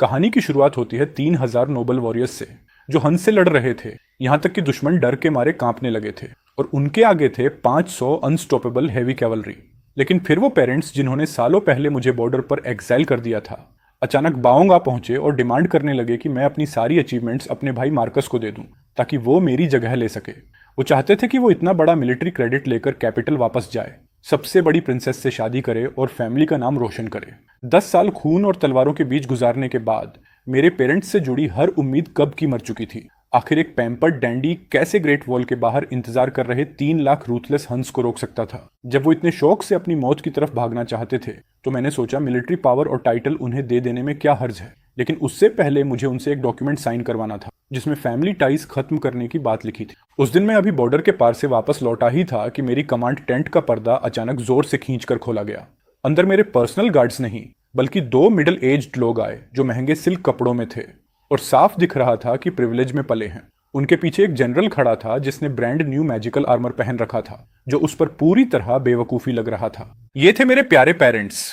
कहानी की शुरुआत होती है 3000 नोबल वॉरियर्स से जो हंस से लड़ रहे थे, यहाँ तक कि दुश्मन डर के मारे कांपने लगे थे और उनके आगे थे 500 अनस्टॉपेबल हैवी कैवलरी। लेकिन फिर वो पेरेंट्स जिन्होंने सालों पहले मुझे बॉर्डर पर एग्जाइल कर दिया था, अचानक बाओंग आ पहुंचे और डिमांड करने लगे कि मैं अपनी सारी अचीवमेंट्स अपने भाई मार्कस को दे दूं ताकि वो मेरी जगह ले सके। वो चाहते थे कि वो इतना बड़ा मिलिट्री क्रेडिट लेकर कैपिटल वापस जाए, सबसे बड़ी प्रिंसेस से शादी करे और फैमिली का नाम रोशन करे। 10 साल खून और तलवारों के बीच गुजारने के बाद मेरे पेरेंट्स से जुड़ी हर उम्मीद कब की मर चुकी थी। आखिर एक पैम्पर्ड डैंडी कैसे ग्रेट वॉल के बाहर इंतजार कर रहे 3 लाख रूथलेस हंस को रोक सकता था। जब वो इतने शौक से अपनी मौत की तरफ भागना चाहते थे तो मैंने सोचा मिलिट्री पावर और टाइटल उन्हें दे देने में क्या हर्ज है। लेकिन उससे पहले मुझे उनसे एक डॉक्यूमेंट साइन करवाना था जिसमें फैमिली टाइज खत्म करने की बात लिखी थी। उस दिन मैं अभी बॉर्डर के पार से वापस लौटा ही था कि मेरी कमांड टेंट का पर्दा अचानक जोर से खींचकर खोला गया। अंदर मेरे पर्सनल गार्ड्स नहीं बल्कि 2 मिडिल एज्ड लोग आए जो महंगे सिल्क कपड़ों में थे और साफ दिख रहा था कि प्रिविलेज में पले हैं। उनके पीछे एक जनरल खड़ा था जिसने ब्रांड न्यू मैजिकल आर्मर पहन रखा था जो उस पर पूरी तरह बेवकूफी लग रहा था। ये थे मेरे प्यारे पेरेंट्स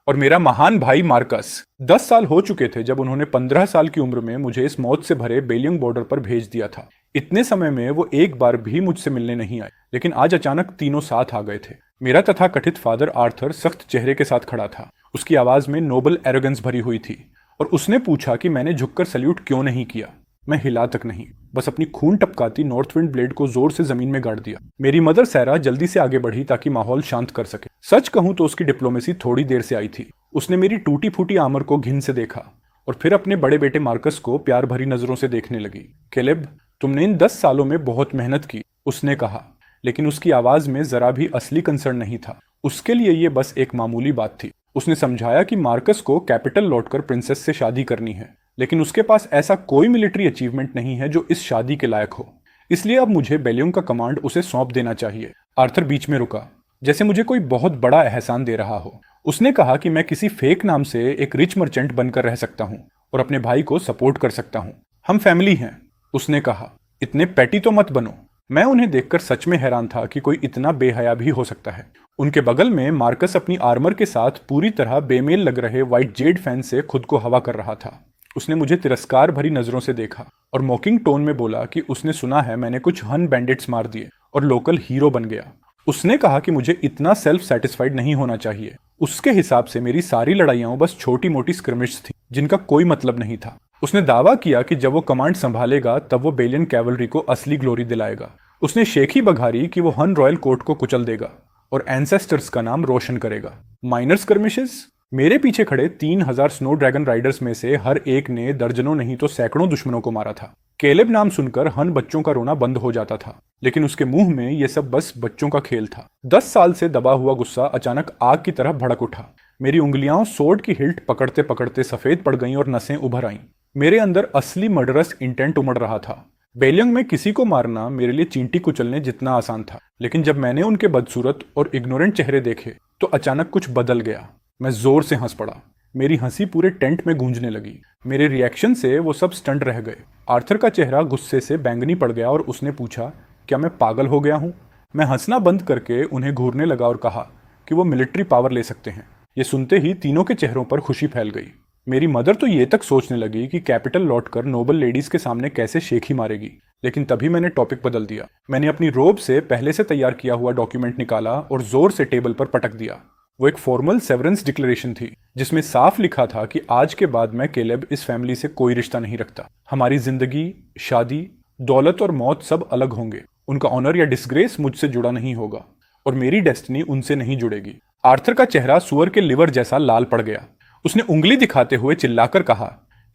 और मेरा महान भाई मार्कस। 10 साल हो चुके थे जब उन्होंने 15 साल की उम्र में मुझे इस मौत से भरे बेलियंग बॉर्डर पर भेज दिया था। इतने समय में वो एक बार भी मुझसे मिलने नहीं आए, लेकिन आज अचानक तीनों साथ आ गए थे। मेरा तथाकथित फादर आर्थर सख्त चेहरे के साथ खड़ा था। उसकी आवाज में नोबल एरोगेंस भरी हुई थी और उसने पूछा कि मैंने झुककर सल्यूट क्यों नहीं किया। मैं हिला तक नहीं, बस अपनी खून टपकाती नॉर्थविंड ब्लेड को जोर से जमीन में गाड़ दिया। मेरी मदर सैरा जल्दी से आगे बढ़ी ताकि माहौल शांत कर सके। सच कहूं तो उसकी डिप्लोमेसी थोड़ी देर से आई थी। उसने मेरी टूटी फूटी आर्मर को घिन से देखा और फिर अपने बड़े बेटे मार्कस को प्यार भरी नजरों से देखने लगी। कैलेब, तुमने इन 10 सालों में बहुत मेहनत की, उसने कहा, लेकिन उसकी आवाज में जरा भी असली कंसर्न नहीं था। उसके लिए ये बस एक मामूली बात थी। उसने समझाया कि मार्कस को कैपिटल लौटकर प्रिंसेस से शादी करनी है, लेकिन उसके पास ऐसा कोई मिलिट्री अचीवमेंट नहीं है जो इस शादी के लायक हो। इसलिए अब मुझे बेलियंग का कमांड उसे सौंप देना चाहिए। आर्थर बीच में रुका, जैसे मुझे कोई बहुत बड़ा एहसान दे रहा हो। उसने कहा कि मैं किसी फेक नाम से एक रिच मर्चेंट बनकर रह सकता हूँ और अपने भाई को सपोर्ट कर सकता हूँ। हम फैमिली हैं, उसने कहा। इतने पैटी तो मत बनो। मैं उन्हें देखकर सच में हैरान था कि कोई इतना बेहया भी हो सकता है। उनके बगल में मार्कस अपनी आर्मर के साथ पूरी तरह बेमेल लग रहे व्हाइट जेड फैन से खुद को हवा कर रहा था। उसने मुझे तिरस्कार भरी नजरों से देखा और मॉकिंग टोन में बोला कि उसने सुना है मैंने कुछ हन बैंडिट्स मार दिए और लोकल हीरो बन गया। उसने कहा कि मुझे इतना सेल्फ सेटिस्फाइड नहीं होना चाहिए। उसके हिसाब से मेरी सारी लड़ाइयां बस छोटी मोटी स्क्रिमिश थी जिनका कोई मतलब नहीं था। उसने दावा किया कि जब वो कमांड संभालेगा तब वो बेलियन कैवलरी को असली ग्लोरी दिलाएगा। उसने शेखी बघारी कि वो हन रॉयल कोर्ट को कुचल देगा और एंसेस्टर्स का नाम रोशन करेगा। Minor skirmishes? मेरे पीछे खड़े 3000 स्नो ड्रैगन राइडर्स में से हर एक ने दर्जनों नहीं तो सैकड़ों दुश्मनों को मारा था। कैलेब नाम सुनकर हन बच्चों का रोना बंद हो जाता था, लेकिन उसके मुंह में यह सब बस बच्चों का खेल था। 10 साल से दबा हुआ गुस्सा अचानक आग की तरह भड़क उठा। मेरी उंगलियां सोर्ड की हिल्ट पकड़ते पकड़ते सफेद पड़ गईं और नसें उभर आईं। मेरे अंदर असली मर्डरस इंटेंट उमड़ रहा था। बेलियंग में किसी को मारना मेरे लिए चींटी कुचलने जितना आसान था, लेकिन जब मैंने उनके बदसूरत और इग्नोरेंट चेहरे देखे तो अचानक कुछ बदल गया। मैं जोर से हंस पड़ा। मेरी हंसी पूरे टेंट में गूंजने लगी। मेरे रिएक्शन से वो सब स्टंट रह गए। आर्थर का चेहरा गुस्से से बैंगनी पड़ गया और उसने पूछा, क्या मैं पागल हो गया हूँ? मैं हंसना बंद करके उन्हें घूरने लगा और कहा कि वो मिलिट्री पावर ले सकते हैं। ये सुनते ही तीनों के चेहरों पर खुशी फैल गई। मेरी मदर तो ये तक सोचने लगी कि कैपिटल लौटकर नोबल लेडीज के सामने कैसे शेखी मारेगी, लेकिन तभी मैंने टॉपिक बदल दिया। मैंने अपनी रोब से पहले से तैयार किया हुआ डॉक्यूमेंट निकाला और जोर से टेबल पर पटक दिया। वो एक फॉर्मल सेवरेंस डिक्लेरेशन थी जिसमें साफ लिखा था कि आज के बाद मैं कैलेब इस फैमिली से कोई रिश्ता नहीं रखता। हमारी जिंदगी, शादी, दौलत और मौत सब अलग होंगे। उनका ऑनर या डिसग्रेस मुझसे जुड़ा नहीं होगा और मेरी डेस्टिनी उनसे नहीं जुड़ेगी। आर्थर का चेहरा सुअर के लिवर जैसा लाल पड़ गया। उसने उंगली दिखाते हुए चिल्लाकर कहा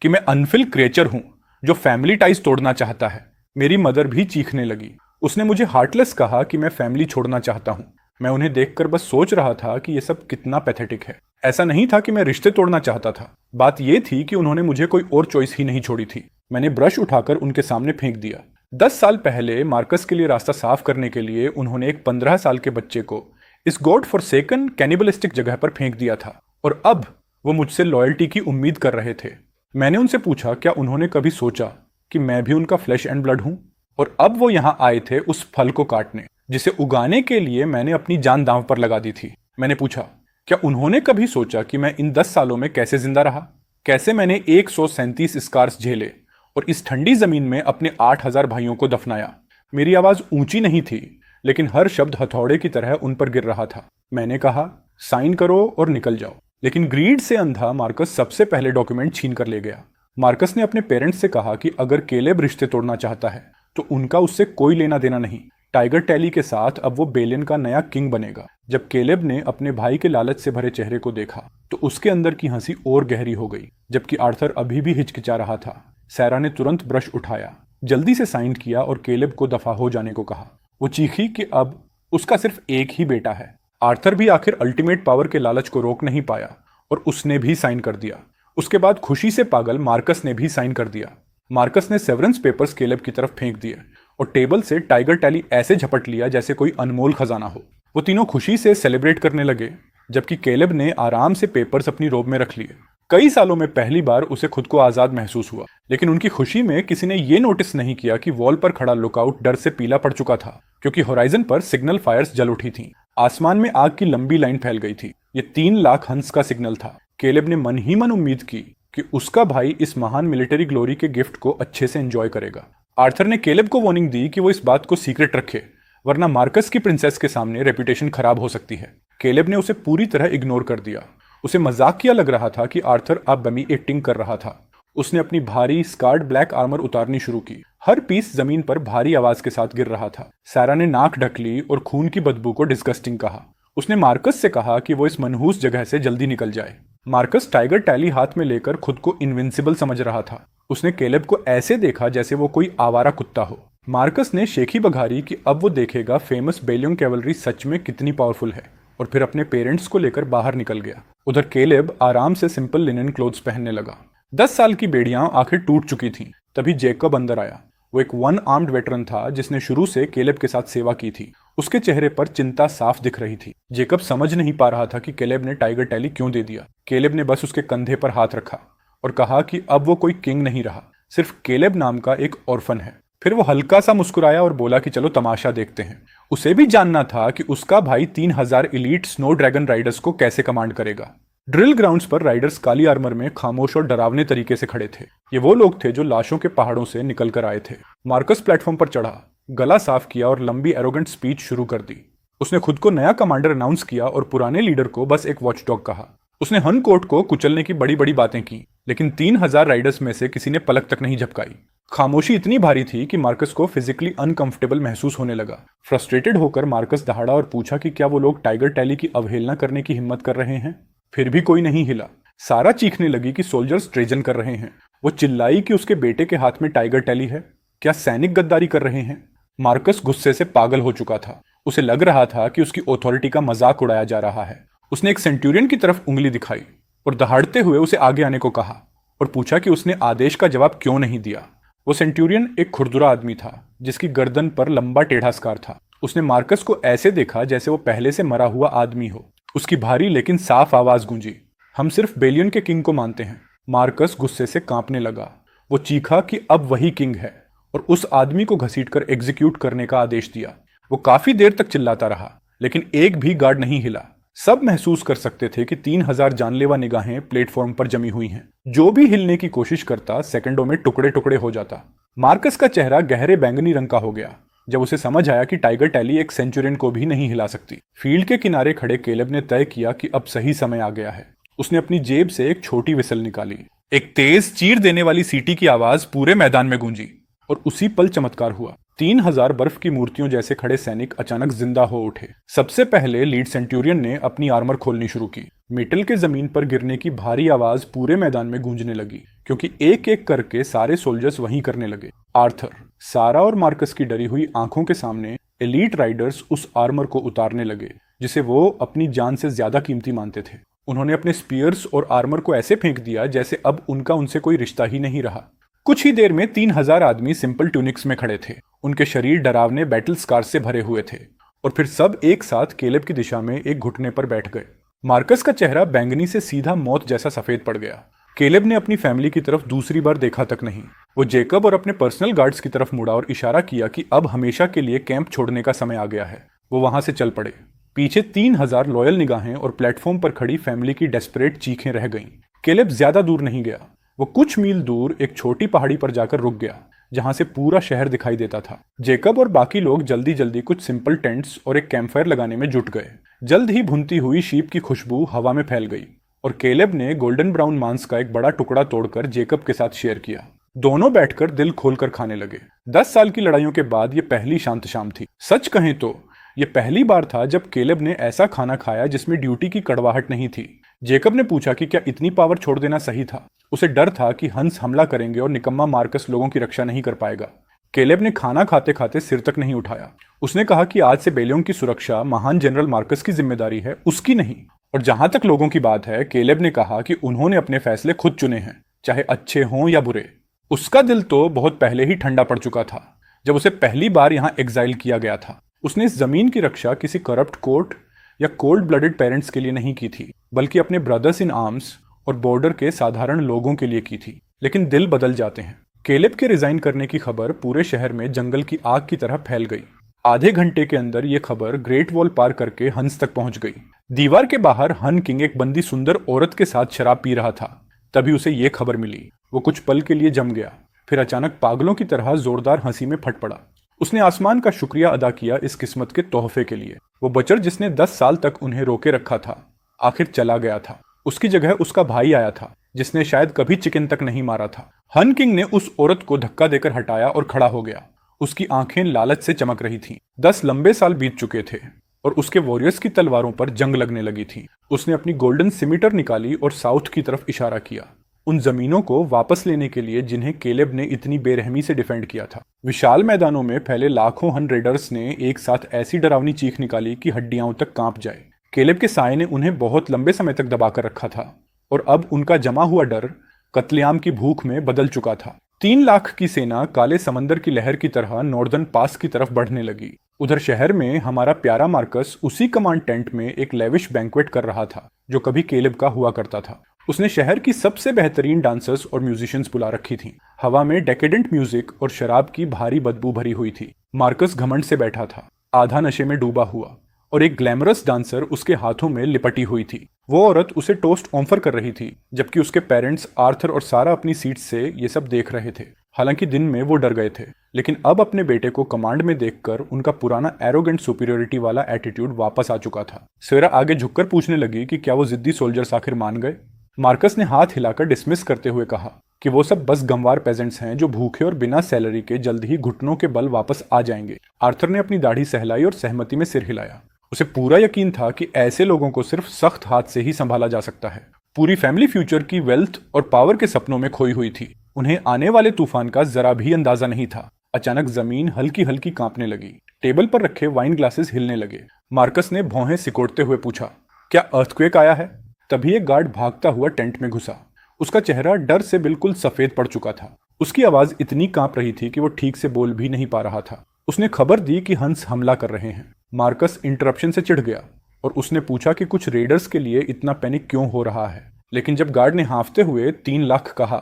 कि मैं अनफिल क्रिएचर हूं जो फैमिली टाइज तोड़ना चाहता है। मेरी मदर भी चीखने लगी। उसने मुझे हार्टलेस कहा कि मैं फैमिली छोड़ना चाहता हूं। मैं उन्हें देखकर बस सोच रहा था कि यह सब कितना पैथेटिक है। ऐसा नहीं था कि मैं रिश्ते तोड़ना चाहता था। बात यह थी कि उन्होंने मुझे कोई और चॉइस ही नहीं छोड़ी थी। मैंने ब्रश उठाकर उनके सामने फेंक दिया। 10 साल पहले मार्कस के लिए रास्ता साफ करने के लिए उन्होंने एक 15 साल के बच्चे को इस गॉड फॉरसेकन कैनिबलिस्टिक जगह पर फेंक दिया था और अब वो मुझसे लॉयल्टी की उम्मीद कर रहे थे। मैंने उनसे पूछा क्या उन्होंने कभी सोचा कि मैं भी उनका फ्लैश एंड ब्लड हूं? और अब वो यहां आए थे उस फल को काटने जिसे उगाने के लिए मैंने अपनी जान दांव पर लगा दी थी। मैंने पूछा क्या उन्होंने कभी सोचा कि मैं इन 10 सालों में कैसे जिंदा रहा? कैसे मैंने 137 स्कार्स झेले और इस ठंडी जमीन में अपने 8,000 भाइयों को दफनाया। मेरी आवाज ऊंची नहीं थी, लेकिन हर शब्द हथौड़े की तरह उन पर गिर रहा था। मैंने कहा, साइन करो और निकल जाओ। लेकिन ग्रीड से अंधा मार्कस सबसे पहले डॉक्यूमेंट छीन कर ले गया। मार्कस ने अपने पेरेंट्स से कहा कि अगर केलेब रिश्ते तोड़ना चाहता है तो उनका उससे कोई लेना देना नहीं। टाइगर टैली के साथ अब वो बेलियन का नया किंग बनेगा। जब केलेब ने अपने भाई के लालच से भरे चेहरे को देखा तो उसके अंदर की हंसी और गहरी हो गई। जबकि आर्थर अभी भी हिचकिचा रहा था। सैरा ने तुरंत ब्रश उठाया, जल्दी से साइन किया और केलेब को दफा हो जाने को कहा। वो चीखी कि अब उसका सिर्फ एक ही बेटा है। आर्थर भी आखिर अल्टीमेट पावर के लालच को रोक नहीं पाया और उसने भी साइन कर दिया। उसके बाद खुशी से पागल मार्कस ने भी साइन कर दिया। मार्कस ने सेवरेंस पेपर्स केलेब की तरफ फेंक दिए और टेबल से टाइगर टैली ऐसे झपट लिया जैसे कोई अनमोल खजाना हो। वो तीनों खुशी से सेलिब्रेट करने लगे, जबकि केलेब ने आराम से पेपर्स अपनी रोब में रख लिए। कई सालों में पहली बार उसे खुद को आजाद महसूस हुआ। लेकिन उनकी खुशी में किसी ने यह नोटिस नहीं किया कि वॉल पर खड़ा लुकआउट डर से पीला पड़ चुका था, क्योंकि होराइजन पर सिग्नल फायर्स जल उठी थीं। आसमान में आग की लंबी लाइन फैल गई थी। ये 3 लाख हंस का सिग्नल था। केलेब ने मन ही मन उम्मीद की कि उसका भाई इस महान मिलिट्री ग्लोरी के गिफ्ट को अच्छे से एंजॉय करेगा। आर्थर ने केलेब को वार्निंग दी कि वो इस बात को सीक्रेट रखे, वरना मार्कस की प्रिंसेस के सामने रेपुटेशन खराब हो सकती है। केलेब ने उसे पूरी तरह इग्नोर कर दिया। उसे मजाकिया लग रहा था कि आर्थर अब बमी एक्टिंग कर रहा था। उसने अपनी भारी स्कार्ड ब्लैक आर्मर उतारनी शुरू की। हर पीस जमीन पर भारी आवाज के साथ गिर रहा था। सैरा ने नाक ढक ली और खून की बदबू को डिस्गस्टिंग कहा। उसने मार्कस से कहा कि वो इस मनहूस जगह से जल्दी निकल जाए। मार्कस टाइगर टैली हाथ में लेकर खुद को इनविंसिबल समझ रहा था। उसने केलेब को ऐसे देखा जैसे वो कोई आवारा कुत्ता हो। मार्कस ने शेखी बघारी कि अब वो देखेगा फेमस बेलियन कैवलरी सच में कितनी पावरफुल है, और फिर अपने पेरेंट्स को लेकर बाहर निकल गया। उधर केलेब आराम से सिंपल लिनन क्लोथ्स पहनने लगा। 10 साल की बेड़ियां आखिर टूट चुकी थीं। तभी जेकब अंदर आया। वो एक 1 आर्म्ड वेटरन था जिसने शुरू से केलेब के साथ सेवा की थी। उसके चेहरे पर चिंता साफ दिख रही थी। जेकब समझ नहीं पा रहा था कि केलेब ने टाइगर टैली क्यों दे दिया। केलेब ने बस उसके कंधे पर हाथ रखा और कहा कि अब वो कोई किंग नहीं रहा, सिर्फ केलेब नाम का एक ऑर्फन है। फिर वो हल्का सा मुस्कुराया और बोला कि चलो तमाशा देखते हैं। उसे भी जानना था कि उसका भाई 3000 एलीट स्नो ड्रैगन राइडर्स को कैसे कमांड करेगा। ड्रिल ग्राउंड्स पर राइडर्स काली आर्मर में खामोश और डरावने तरीके से खड़े थे। ये वो लोग थे जो लाशों के पहाड़ों से निकल कर आए थे। मार्कस प्लेटफॉर्म पर चढ़ा, गला साफ किया और लंबी एरोगेंट स्पीच शुरू कर दी। उसने खुद को नया कमांडर अनाउंस किया और पुराने लीडर को बस एक वॉचडॉग कहा। उसने हनकोर्ट को कुचलने की बड़ी बड़ी बातें की, लेकिन 3000 राइडर्स में से किसी ने पलक तक नहीं झपकाई। खामोशी इतनी भारी थी कि मार्कस को फिजिकली अनकंफर्टेबल महसूस होने लगा। फ्रस्ट्रेटेड होकर मार्कस दहाड़ा और पूछा कि क्या वो लोग टाइगर टैली की अवहेलना करने की हिम्मत कर रहे हैं। फिर भी कोई नहीं हिला। सारा चीखने लगी कि सोल्जर्स ट्रेजन कर रहे हैं। वो चिल्लाई कि उसके बेटे के हाथ में टाइगर टैली है। क्या सैनिक गद्दारी कर रहे हैं? मार्कस गुस्से से पागल हो चुका था। उसे लग रहा था कि उसकी ऑथोरिटी का मजाक उड़ाया जा रहा है। उसने एक सेंट्यूरियन की तरफ उंगली दिखाई और दहाड़ते हुए उसे आगे आने को कहा और पूछा कि उसने आदेश का जवाब क्यों नहीं दिया। वो सेंट्यूरियन एक खुरदुरा आदमी था जिसकी गर्दन पर लंबा टेढ़ा स्कार था। उसने मार्कस को ऐसे देखा जैसे वो पहले से मरा हुआ आदमी हो। उसकी भारी लेकिन साफ आवाज गूंजी, हम सिर्फ बेलियन के किंग को मानते हैं। मार्कस गुस्से से कांपने लगा। वो चीखा कि अब वही किंग है और उस आदमी को घसीटकर एग्जीक्यूट करने का आदेश दिया। वो काफी देर तक चिल्लाता रहा, लेकिन एक भी गार्ड नहीं हिला। सब महसूस कर सकते थे कि 3000 जानलेवा निगाहें प्लेटफॉर्म पर जमी हुई हैं। जो भी हिलने की कोशिश करता सेकंडों में टुकड़े टुकड़े हो जाता। मार्कस का चेहरा गहरे बैंगनी रंग का हो गया जब उसे समझ आया कि टाइगर टैली एक सेंचुरियन को भी नहीं हिला सकती। फील्ड के किनारे खड़े केलेब ने तय किया कि अब सही समय आ गया है। उसने अपनी जेब से एक छोटी विसल निकाली। एक तेज चीर देने वाली सीटी की आवाज पूरे मैदान में गूंजी और उसी पल चमत्कार हुआ। 3000 बर्फ की मूर्तियों जैसे खड़े सैनिक अचानक जिंदा हो उठे। सबसे पहले लीड सेंट्यूरियन ने अपनी आर्मर खोलनी शुरू की। मेटल के जमीन पर गिरने की भारी आवाज पूरे मैदान में गूंजने लगी, क्योंकि एक एक करके सारे सोल्जर्स वहीं करने लगे। आर्थर, सारा और मार्कस की डरी हुई आंखों के सामने एलीट राइडर्स उस आर्मर को उतारने लगे जिसे वो अपनी जान से ज्यादा कीमती मानते थे। उन्होंने अपने स्पीयर्स और आर्मर को ऐसे फेंक दिया जैसे अब उनका उनसे कोई रिश्ता ही नहीं रहा। कुछ ही देर में 3000 आदमी सिंपल ट्यूनिक्स में खड़े थे। उनके शरीर डरावने बैटल स्कार से भरे हुए थे और फिर सब एक साथ केलेब की दिशा में एक घुटने पर बैठ गए। मार्कस का चेहरा बैंगनी से सीधा मौत जैसा सफेद पड़ गया। केलेब ने अपनी फैमिली की तरफ दूसरी बार देखा तक नहीं। वो जेकब और अपने पर्सनल गार्ड्स की तरफ मुड़ा और इशारा किया कि अब हमेशा के लिए कैंप छोड़ने का समय आ गया है। वो वहां से चल पड़े। पीछे 3000 लॉयल निगाहें और प्लेटफॉर्म पर खड़ी फैमिली की डेस्परेट चीखें रह गईं। केलेब ज्यादा दूर नहीं गया। वो कुछ मील दूर एक छोटी पहाड़ी पर जाकर रुक गया, जहां से पूरा शहर दिखाई देता था। जेकब और बाकी लोग जल्दी जल्दी कुछ सिंपल टेंट्स और एक कैंपफायर लगाने में जुट गए। जल्द ही भुनती हुई शीप की खुशबू हवा में फैल गई और केलेब ने गोल्डन ब्राउन मांस का एक बड़ा टुकड़ा तोड़कर जेकब के साथ शेयर किया। दोनों बैठकर दिल खोलकर खाने लगे। 10 साल की लड़ाइयों के बाद ये पहली शांत शाम थी। सच कहें तो ये पहली बार था जब केलेब ने ऐसा खाना खाया जिसमें ड्यूटी की कड़वाहट नहीं थी। जेकब ने पूछा कि क्या इतनी पावर छोड़ देना सही था। उसे डर था कि हंस हमला करेंगे और निकम्मा मार्कस लोगों की रक्षा नहीं कर पाएगा। केलेब ने खाना खाते खाते सिर तक नहीं उठाया। उसने कहा कि आज से बेलियों की सुरक्षा महान जनरल मार्कस की जिम्मेदारी है, उसकी नहीं। और जहां तक लोगों की बात है, केलेब ने कहा कि उन्होंने अपने फैसले खुद चुने हैं, चाहे अच्छे हों या बुरे। उसका दिल तो बहुत पहले ही ठंडा पड़ चुका था जब उसे पहली बार यहां एग्जाइल किया गया था। उसने इस जमीन की रक्षा किसी करप्ट कोर्ट या कोल्ड ब्लडेड पेरेंट्स के लिए नहीं की थी, बल्कि अपने ब्रदर्स इन आर्म्स और बॉर्डर के साधारण लोगों के लिए की थी। लेकिन दिल बदल जाते हैं। केलेब के रिजाइन करने की खबर पूरे शहर में जंगल की आग की तरह फैल गई। आधे घंटे के अंदर यह खबर ग्रेट वॉल पार करके हंस तक पहुंच गई। दीवार के बाहर हन किंग एक बंदी सुंदर औरत के साथ शराब पी रहा था। तभी उसे यह खबर मिली। वो कुछ पल के लिए जम गया, फिर अचानक पागलों की तरह जोरदार हंसी में फट पड़ा। उसने आसमान का शुक्रिया अदा किया इस किस्मत के तोहफे के लिए। वो बचर जिसने 10 साल तक उन्हें रोके रखा था, आखिर चला गया था। उसकी जगह उसका भाई आया था, जिसने शायद कभी चिकन तक नहीं मारा था। हन किंग ने उस औरत को धक्का देकर हटाया और खड़ा हो गया। उसकी आंखें लालच से चमक रही थीं। 10 लंबे साल बीत चुके थे और उसके वॉरियर्स की तलवारों पर जंग लगने लगी थी। उसने अपनी गोल्डन सिमिटर निकाली और साउथ की तरफ इशारा किया, उन जमीनों को वापस लेने के लिए जिन्हें केलेब ने इतनी बेरहमी से डिफेंड किया था। विशाल मैदानों में फैले लाखों हन रेडर्स ने एक साथ ऐसी डरावनी चीख निकाली कि हड्डियां तक कांप जाए। केलेब के साये ने उन्हें बहुत लंबे समय तक दबाकर रखा था और अब उनका जमा हुआ डर कत्लेआम की भूख में बदल चुका था। 3 लाख की सेना काले समंदर की लहर की तरह नॉर्दर्न पास की तरफ बढ़ने लगी। उधर शहर में हमारा प्यारा मार्कस उसी कमांड टेंट में एक लेविश बैंक्वेट कर रहा था जो कभी केलेब का हुआ करता था। उसने शहर की सबसे बेहतरीन डांसर्स और म्यूजिशियंस बुला रखी थी। हवा में डेकेडेंट म्यूजिक और शराब की भारी बदबू भरी हुई थी। मार्कस घमंड से बैठा था, आधा नशे में डूबा हुआ, और एक ग्लैमरस डांसर उसके हाथों में लिपटी हुई थी। वो औरत उसे टोस्ट ऑफर कर रही थी, जबकि उसके पेरेंट्स आर्थर और सारा अपनी सीट से ये सब देख रहे थे। हालांकि दिन में वो डर गए थे, लेकिन अब अपने बेटे को कमांड में देखकर उनका पुराना एरोगेंट सुपीरियोरिटी वाला एटीट्यूड वापस आ चुका था। सेरा आगे झुककर पूछने लगी कि क्या वो जिद्दी सोल्जर्स आखिर मान गए। मार्कस ने हाथ हिलाकर डिसमिस करते हुए कहा कि वो सब बस गंवार पेजेंट्स हैं जो भूखे और बिना सैलरी के जल्द ही घुटनों के बल वापस आ जाएंगे। आर्थर ने अपनी दाढ़ी सहलाई और सहमति में सिर हिलाया। उसे पूरा यकीन था कि ऐसे लोगों को सिर्फ सख्त हाथ से ही संभाला जा सकता है। पूरी फैमिली फ्यूचर की वेल्थ और पावर के सपनों में खोई हुई थी। उन्हें आने वाले तूफान का जरा भी अंदाजा नहीं था। अचानक जमीन हल्की हल्की कांपने लगी। टेबल पर रखे वाइन ग्लासेस हिलने लगे। मार्कस ने भौहें सिकोड़ते हुए पूछा, क्या अर्थक्वेक आया है? तभी एक गार्ड भागता हुआ टेंट में घुसा। उसका चेहरा डर से बिल्कुल सफेद पड़ चुका था। उसकी आवाज इतनी कांप रही थी कि वो ठीक से बोल भी नहीं पा रहा था। उसने खबर दी कि हंस हमला कर रहे हैं। मार्कस इंटरप्शन से चिढ़ गया और उसने पूछा कि कुछ रेडर्स के लिए इतना पैनिक क्यों हो रहा है। लेकिन जब गार्ड ने हांफते हुए 3 लाख कहा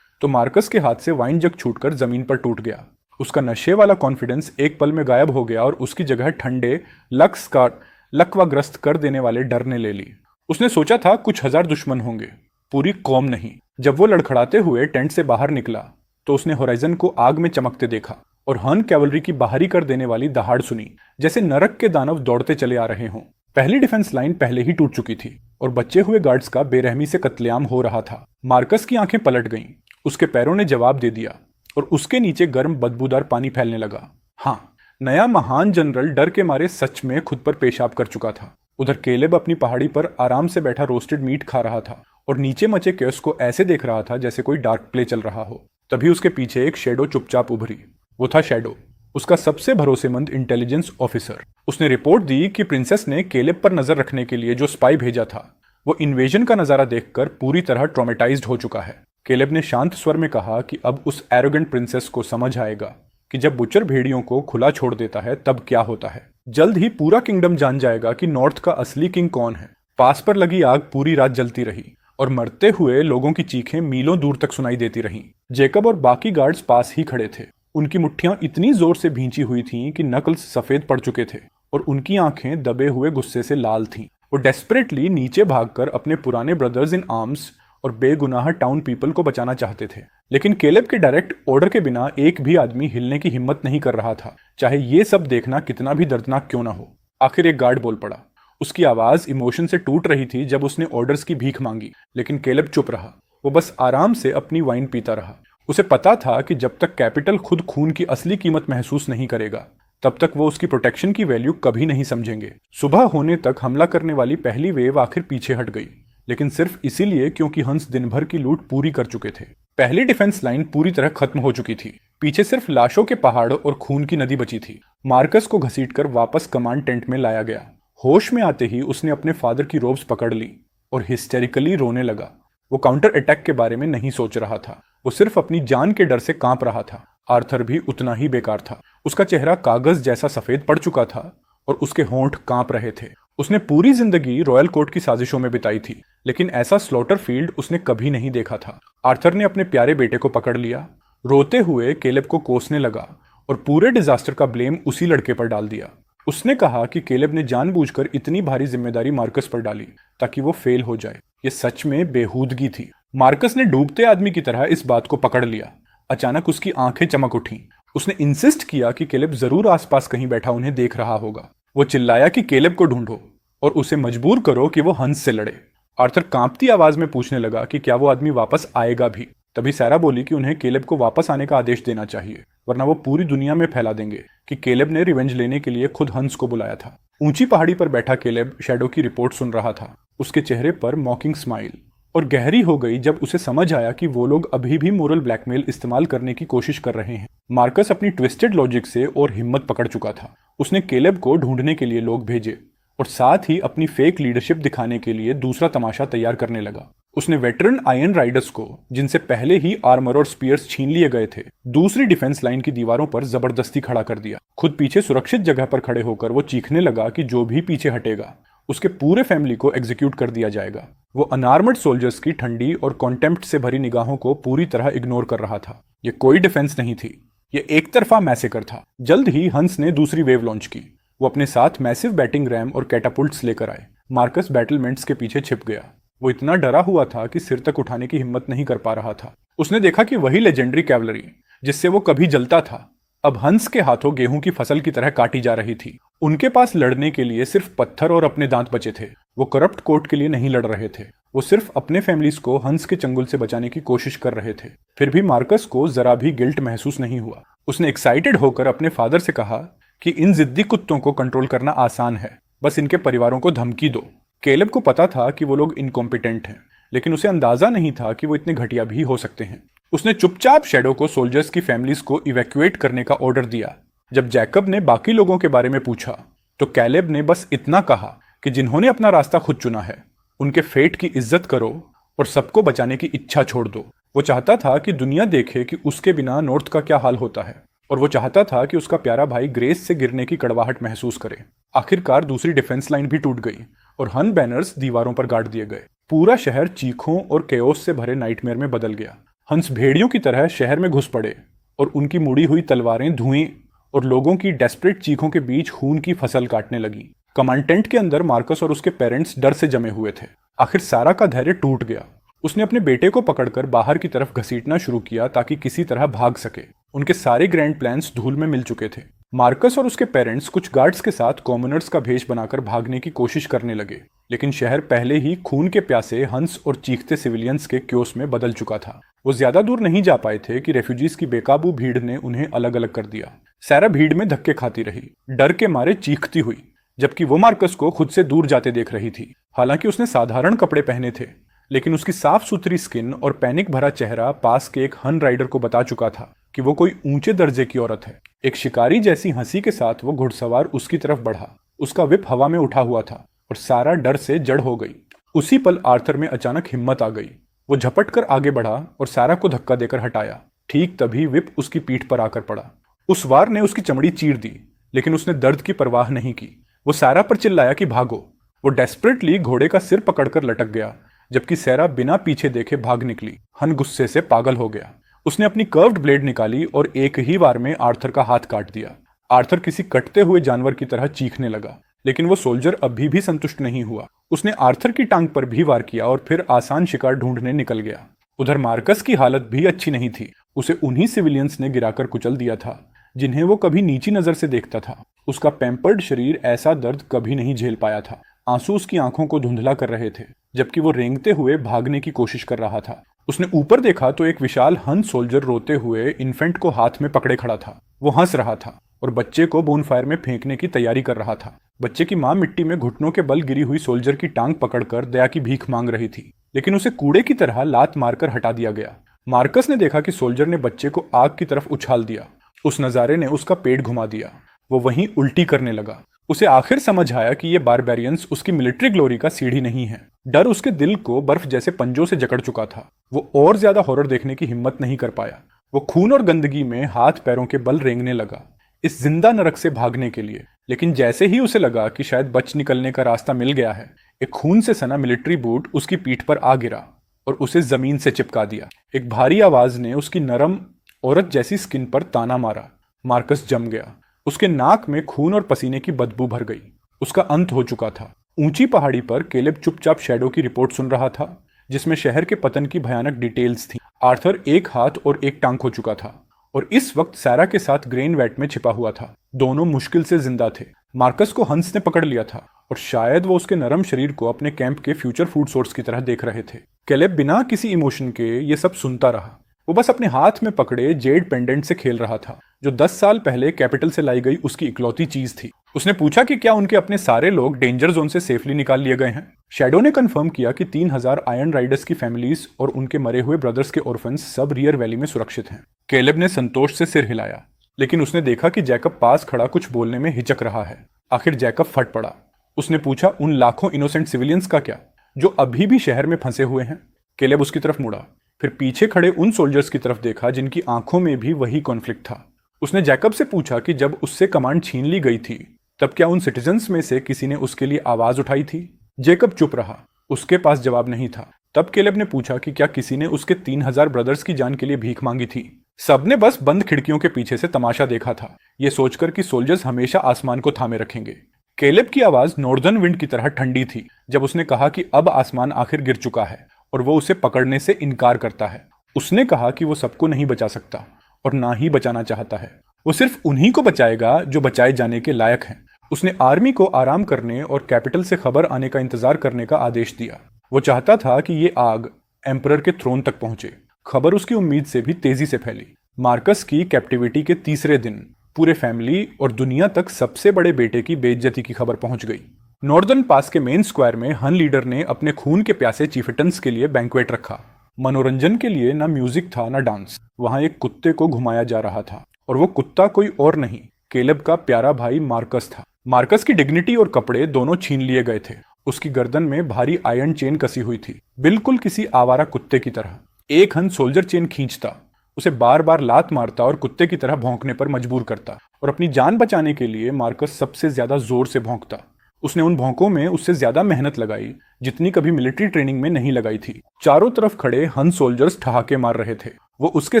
तो मार्कस के हाथ से वाइन जग छूटकर जमीन पर टूट गया। उसका नशे वाला कॉन्फिडेंस एक पल में गायब हो गया और उसकी जगह ठंडे लकवाग्रस्त कर देने वाले डर ने ले ली। उसने सोचा था कुछ 1000 दुश्मन होंगे, पूरी कौम नहीं। जब वो लड़खड़ाते हुए टेंट से बाहर निकला तो उसने होराइजन को आग में चमकते देखा और हन कैवलरी की बाहरी कर देने वाली दहाड़ सुनी, जैसे नरक के दानव दौड़ते चले आ रहे हों। पहली डिफेंस लाइन पहले ही टूट चुकी थी और बचे हुए गार्ड्स का बेरहमी से कत्लेआम हो रहा था। मार्कस की आंखें पलट गईं। उसके पैरों ने जवाब दे दिया और उसके नीचे गर्म बदबूदार पानी फैलने लगा। हाँ, नया महान जनरल डर के मारे सच में खुद पर पेशाब कर चुका था। उधर केलेब अपनी पहाड़ी पर आराम से बैठा रोस्टेड मीट खा रहा था और नीचे मचे केस को ऐसे देख रहा था जैसे कोई डार्क प्ले चल रहा हो। तभी उसके पीछे एक शेडो चुपचाप उभरी। वो था शेडो, उसका सबसे भरोसेमंद इंटेलिजेंस ऑफिसर। उसने रिपोर्ट दी कि प्रिंसेस ने केलेब पर नजर रखने के लिए जो स्पाई भेजा था वो इन्वेजन का नजारा देखकर पूरी तरह ट्रॉमेटाइज्ड हो चुका है। केलेब ने शांत स्वर में कहा कि अब उस एरोगेंट प्रिंसेस को समझ आएगा कि जब बुचर भेड़ियों को खुला छोड़ देता है तब क्या होता है। जल्द ही पूरा किंगडम जान जाएगा कि नॉर्थ का असली किंग कौन है। पास पर लगी आग पूरी रात जलती रही और मरते हुए लोगों की चीखें मीलों दूर तक सुनाई देती रहीं। जेकब और बाकी गार्ड्स पास ही खड़े थे। उनकी मुट्ठियां इतनी जोर से भींची हुई थीं कि नकल्स सफेद पड़ चुके थे और उनकी आंखें दबे हुए गुस्से से लाल थीं। वो डेस्परेटली नीचे भागकर अपने पुराने ब्रदर्स इन आर्म्स और बेगुनाह टाउन पीपल को बचाना चाहते थे। लेकिन केलेब के डायरेक्ट ऑर्डर के बिना एक भी आदमी हिलने की हिम्मत नहीं कर रहा था, चाहे ये सब देखना कितना भी दर्दनाक क्यों ना हो। आखिर एक गार्ड बोल पड़ा। उसकी आवाज इमोशन से टूट रही थी जब उसने ऑर्डर्स की भीख मांगी, लेकिन केलेब चुप रहा। वो बस आराम से अपनी वाइन पीता रहा। उसे पता था कि जब तक कैपिटल खुद खून की असली कीमत महसूस नहीं करेगा, तब तक वो उसकी प्रोटेक्शन की वैल्यू कभी नहीं समझेंगे। सुबह होने तक हमला करने वाली पहली वेव आखिर पीछे हट गई, लेकिन सिर्फ इसीलिए क्योंकि हंस दिन भर की लूट पूरी कर चुके थे। पहली डिफेंस लाइन पूरी तरह खत्म हो चुकी थी। पीछे सिर्फ लाशों के पहाड़ और खून की नदी बची थी। मार्कस को घसीटकर वापस कमांड टेंट में लाया गया। होश में आते ही उसने अपने फादर की रोब्स पकड़ ली और हिस्टेरिकली रोने लगा। वो काउंटर अटैक के बारे में नहीं सोच रहा था, वो सिर्फ अपनी जान के डर से कांप रहा था। आर्थर भी उतना ही बेकार था। उसका चेहरा कागज जैसा सफेद पड़ चुका था और उसके होंठ कांप रहे थे। उसने पूरी जिंदगी रॉयल कोर्ट की साजिशों में बिताई थी, लेकिन ऐसा स्लॉटर फील्ड उसने कभी नहीं देखा था। आर्थर ने अपने प्यारे बेटे को पकड़ लिया, रोते हुए केलेब को कोसने लगा और पूरे डिजास्टर का ब्लेम उसी लड़के पर डाल दिया। उसने कहा कि केलेब ने जानबूझकर इतनी भारी जिम्मेदारी मार्कस पर डाली ताकि वो फेल हो जाए। ये सच में बेहूदगी थी। मार्कस ने डूबते आदमी की तरह इस बात को पकड़ लिया। अचानक उसकी आंखें चमक उठीं। उसने इंसिस्ट किया कि केलेब जरूर आसपास कहीं बैठा उन्हें देख रहा होगा। वो चिल्लाया कि केलेब को ढूंढो और उसे मजबूर करो कि वो हंस से लड़े। आर्थर कांपती आवाज में पूछने लगा कि क्या वो आदमी वापस आएगा भी। तभी सारा बोली कि उन्हें केलेब को वापस आने का आदेश देना चाहिए, वरना वो पूरी दुनिया में फैला देंगे कि केलेब ने रिवेंज लेने के लिए खुद हंस को बुलाया था। ऊंची पहाड़ी पर बैठा केलेब शैडो की रिपोर्ट सुन रहा था। उसके चेहरे पर मॉकिंग स्माइल और गहरी हो गई जब उसे समझ आया कि वो लोग अभी भी मोरल ब्लैकमेल इस्तेमाल करने की कोशिश कर रहे हैं। मार्कस अपनी ट्विस्टेड लॉजिक से और हिम्मत पकड़ चुका था। उसने केलेब को ढूंढने के लिए लोग भेजे और साथ ही अपनी फेक लीडरशिप दिखाने के लिए दूसरा तमाशा तैयार करने लगा। उसने वेटरन आयरन राइडर्स को, जिनसे पहले ही आर्मर और स्पीयर्स छीन लिए गए थे, दूसरी डिफेंस लाइन की दीवारों पर जबरदस्ती खड़ा कर दिया। खुद पीछे सुरक्षित जगह पर खड़े होकर वो चीखने लगा कि जो भी पीछे हटेगा उसके पूरे फैमिली को एग्जीक्यूट कर दिया जाएगा। वो अनआर्मर्ड सोल्जर्स की ठंडी और कॉन्टेम्प्ट से भरी निगाहों को पूरी तरह इग्नोर कर रहा था। ये कोई डिफेंस नहीं थी, ये एक तरफा मैसेकर था। जल्द ही हंस ने दूसरी वेव लॉन्च की। वो अपने साथ मैसिव बैटिंग रैम और कैटापुल्ट्स लेकर आए। मार्कस बैटलमेंट्स के पीछे छिप गया। वो इतना डरा हुआ था कि सिर तक उठाने की हिम्मत नहीं कर पा रहा था। उसने देखा कि वही लेजेंडरी कैवलरी जिससे वो कभी जलता था, अब हंस के हाथों गेहूं की फसल की तरह काटी जा रही थी। उनके पास लड़ने के लिए सिर्फ पत्थर और अपने दांत बचे थे। वो करप्ट कोर्ट के लिए नहीं लड़ रहे थे, वो सिर्फ अपने फैमिलीज को हंस के चंगुल से बचाने की कोशिश कर रहे थे। फिर भी मार्कस को जरा भी गिल्ट महसूस नहीं हुआ। उसने एक्साइटेड होकर अपने फादर से कहा कि इन जिद्दी कुत्तों को कंट्रोल करना आसान है, बस इनके परिवारों को धमकी दो। केलेब को पता था कि वो लोग इनकॉम्पिटेंट हैं, लेकिन उसे अंदाजा नहीं था कि वो इतने घटिया भी हो सकते हैं। उसने चुपचाप शैडो को सोल्जर्स की फैमिलीज को इवैक्यूएट करने का ऑर्डर दिया। जब जैकब ने बाकी लोगों के बारे में पूछा तो कैलेब ने बस इतना कहा कि जिन्होंने अपना रास्ता खुद चुना है उनके फेट की इज्जत करो और सबको बचाने की इच्छा छोड़ दो। वो चाहता था कि दुनिया देखे कि उसके बिना नॉर्थ का क्या हाल होता है, और वो चाहता था कि उसका प्यारा भाई ग्रेस से गिरने की कड़वाहट महसूस करे। आखिरकार दूसरी डिफेंस लाइन भी टूट गई और हन बैनर्स दीवारों पर गाड़ दिए गए। पूरा शहर चीखों और केओस से भरे नाइटमेयर में बदल गया। हंस भेड़ियों की तरह शहर में घुस पड़े और उनकी मुड़ी हुई तलवारें धुएं और लोगों की डेस्परेट चीखों के बीच खून की फसल काटने लगी। कमांड टेंट के अंदर मार्कस और उसके पेरेंट्स डर से जमे हुए थे। आखिर सारा का धैर्य टूट गया। उसने अपने बेटे को पकड़कर बाहर की तरफ घसीटना शुरू किया ताकि किसी तरह भाग सके। उनके सारे ग्रैंड प्लान्स धूल में मिल चुके थे। मार्कस और उसके पेरेंट्स कुछ गार्ड्स के साथ कॉमनर्स का भेष बनाकर भागने की कोशिश करने लगे, लेकिन शहर पहले ही खून के प्यासे हंस और चीखते सिविलियंस के क्योस में बदल चुका था। वो ज्यादा दूर नहीं जा पाए थे कि रेफ्यूजीज की बेकाबू भीड़ ने उन्हें अलग अलग कर दिया। सारा भीड़ में धक्के खाती रही, डर के मारे चीखती हुई, जबकि वो मार्कस को खुद से दूर जाते देख रही थी। हालांकि उसने साधारण कपड़े पहने थे, लेकिन उसकी साफ सुथरी स्किन और पैनिक भरा चेहरा पास के एक हन राइडर को बता चुका था कि वो कोई ऊंचे दर्जे की औरत है। एक शिकारी जैसी हंसी के साथ वो घुड़सवार उसकी तरफ बढ़ा। उसका विप हवा में उठा हुआ था और सारा डर से जड़ हो गई। उसी पल आर्थर में अचानक हिम्मत आ गई। वो झपट कर आगे बढ़ा और सारा को धक्का देकर हटाया। ठीक तभी विप उसकी पीठ पर आकर पड़ा। उस वार ने उसकी चमड़ी चीर दी, लेकिन उसने दर्द की परवाह नहीं की। वो सारा पर चिल्लाया कि भागो। वो डेस्परेटली घोड़े का सिर पकड़कर लटक गया, जबकि सारा बिना पीछे देखे भाग निकली। हन गुस्से से पागल हो गया। उसने अपनी कर्व्ड ब्लेड निकाली और एक ही बार में आर्थर का हाथ काट दिया। आर्थर किसी कटते हुए जानवर की तरह चीखने लगा, लेकिन वो सोल्जर अभी भी संतुष्ट नहीं हुआ। उसने आर्थर की टांग पर भी वार किया और फिर आसान शिकार ढूंढने निकल गया। उधर मार्कस की हालत भी अच्छी नहीं थी। उसे उन्हीं सिविलियंस ने गिराकर कुचल दिया था जिन्हें वो कभी नीची नजर से देखता था। उसका पैम्पर्ड शरीर ऐसा दर्द कभी नहीं झेल पाया था। आंसू उसकी आंखों को धुंधला कर रहे थे जबकि वो रेंगते हुए भागने की कोशिश कर रहा था। उसने ऊपर देखा तो एक विशाल हन सोल्जर रोते हुए इन्फेंट को हाथ में पकड़े खड़ा था। वो हंस रहा था और बच्चे को बोनफायर में फेंकने की तैयारी कर रहा था। बच्चे की मां मिट्टी में घुटनों के बल गिरी हुई सोल्जर की टांग पकड़कर दया की भीख मांग रही थी, लेकिन उसे कूड़े की तरह लात मारकर हटा दिया गया। मार्कस ने देखा कि सोल्जर ने बच्चे को आग की तरफ उछाल दिया। उस नजारे ने उसका पेट घुमा दिया। वो वहीं उल्टी करने लगा। उसे आखिर समझ आया कि ये बारबेरियंस उसकी मिलिट्री ग्लोरी का सीढ़ी नहीं है। डर उसके दिल को बर्फ जैसे पंजों से जकड़ चुका था। वो और ज्यादा हॉरर देखने की हिम्मत नहीं कर पाया। वो खून और गंदगी में हाथ पैरों के बल रेंगने लगा इस जिंदा नरक से भागने के लिए। लेकिन जैसे ही उसे लगा कि शायद बच निकलने का रास्ता मिल गया है, एक खून से सना मिलिट्री बूट उसकी पीठ पर आ गिरा और उसे जमीन से चिपका दिया। एक भारी आवाज ने उसकी नरम औरत जैसी स्किन पर ताना मारा। मार्कस जम गया। उसके नाक में खून और पसीने की बदबू भर गई। उसका अंत हो चुका था। ऊंची पहाड़ी पर केलेब चुपचाप शैडो की रिपोर्ट सुन रहा था जिसमें शहर के पतन की भयानक डिटेल्स थी। आर्थर एक हाथ और एक टांग खो चुका था और इस वक्त सैरा के साथ ग्रेन वैट में छिपा हुआ था। दोनों मुश्किल से जिंदा थे। मार्कस को हंस ने पकड़ लिया था और शायद वो उसके नरम शरीर को अपने कैंप के फ्यूचर फूड सोर्स की तरह देख रहे थे। केलेब बिना किसी इमोशन के ये सब सुनता रहा। वो बस अपने हाथ में पकड़े जेड पेंडेंट से खेल रहा था जो 10 साल पहले कैपिटल से लाई गई उसकी इकलौती चीज थी। उसने पूछा कि क्या उनके अपने सारे लोग डेंजर जोन से सेफली निकाल लिए गए हैं। शैडो ने कंफर्म किया कि 3000 आयरन राइडर्स की फैमिलीज और उनके मरे हुए ब्रदर्स के ऑर्फन्स सब रियर वैली में सुरक्षित हैं। केलेब ने संतोष से सिर हिलाया, लेकिन उसने देखा कि जैकब पास खड़ा कुछ बोलने में हिचक रहा है। आखिर जैकब फट पड़ा। उसने पूछा, उन लाखों इनोसेंट सिविलियंस का क्या जो अभी भी शहर में फंसे हुए हैं? केलेब उसकी तरफ मुड़ा, फिर पीछे खड़े उन सोल्जर्स की तरफ देखा जिनकी आंखों में भी वही कॉन्फ्लिक्ट था। उसने जैकब से पूछा कि जब उससे कमांड छीन ली गई थी तब क्या उन सिटीजन्स में से किसी ने उसके लिए आवाज उठाई थी? जैकब चुप रहा। उसके पास जवाब नहीं था। तब केलेब ने पूछा कि क्या किसी ने उसके 3000 ब्रदर्स की जान के लिए भीख मांगी थी? सबने बस बंद खिड़कियों के पीछे से तमाशा देखा था, ये सोचकर कि सोल्जर्स हमेशा आसमान को थामे रखेंगे। केलेब की आवाज नॉर्दर्न विंड की तरह ठंडी थी जब उसने कहा कि अब आसमान आखिर गिर चुका है और वो उसे पकड़ने से इनकार करता है। उसने कहा कि वो सबको नहीं बचा सकता और ना ही बचाना चाहता है। वो सिर्फ उन्हीं को बचाएगा जो बचाए जाने के लायक हैं। उसने आर्मी को आराम करने और कैपिटल से खबर आने का इंतजार करने का आदेश दिया। वो चाहता था कि ये आग एम्परर के थ्रोन तक पहुंचे। खबर उसकी उम्मीद से भी तेजी से फैली। मार्कस की कैप्टिविटी के तीसरे दिन पूरे फैमिली और दुनिया तक सबसे बड़े बेटे की बेइज्जती की खबर पहुंच गई। नॉर्दर्न पास के मेन स्क्वायर में हन लीडर ने अपने खून के प्यासे चीफिटन्स के लिए बैंक्वेट रखा। मनोरंजन के लिए ना म्यूजिक था ना डांस। वहां एक कुत्ते को घुमाया जा रहा था और वो कुत्ता कोई और नहीं, केलेब का प्यारा भाई मार्कस था। मार्कस की डिग्निटी और कपड़े दोनों छीन लिए गए थे। उसकी गर्दन में भारी आयरन चेन कसी हुई थी, बिल्कुल किसी आवारा कुत्ते की तरह। एक हन सोल्जर चेन खींचता, उसे बार बार लात मारता और कुत्ते की तरह भौंकने पर मजबूर करता, और अपनी जान बचाने के लिए मार्कस सबसे ज्यादा जोर से भौंकता। उसने उन भौंकों में उससे ज्यादा मेहनत लगाई जितनी कभी मिलिट्री ट्रेनिंग में नहीं लगाई थी। चारों तरफ खड़े हन सोल्जर्स ठहाके मार रहे थे। वो उसके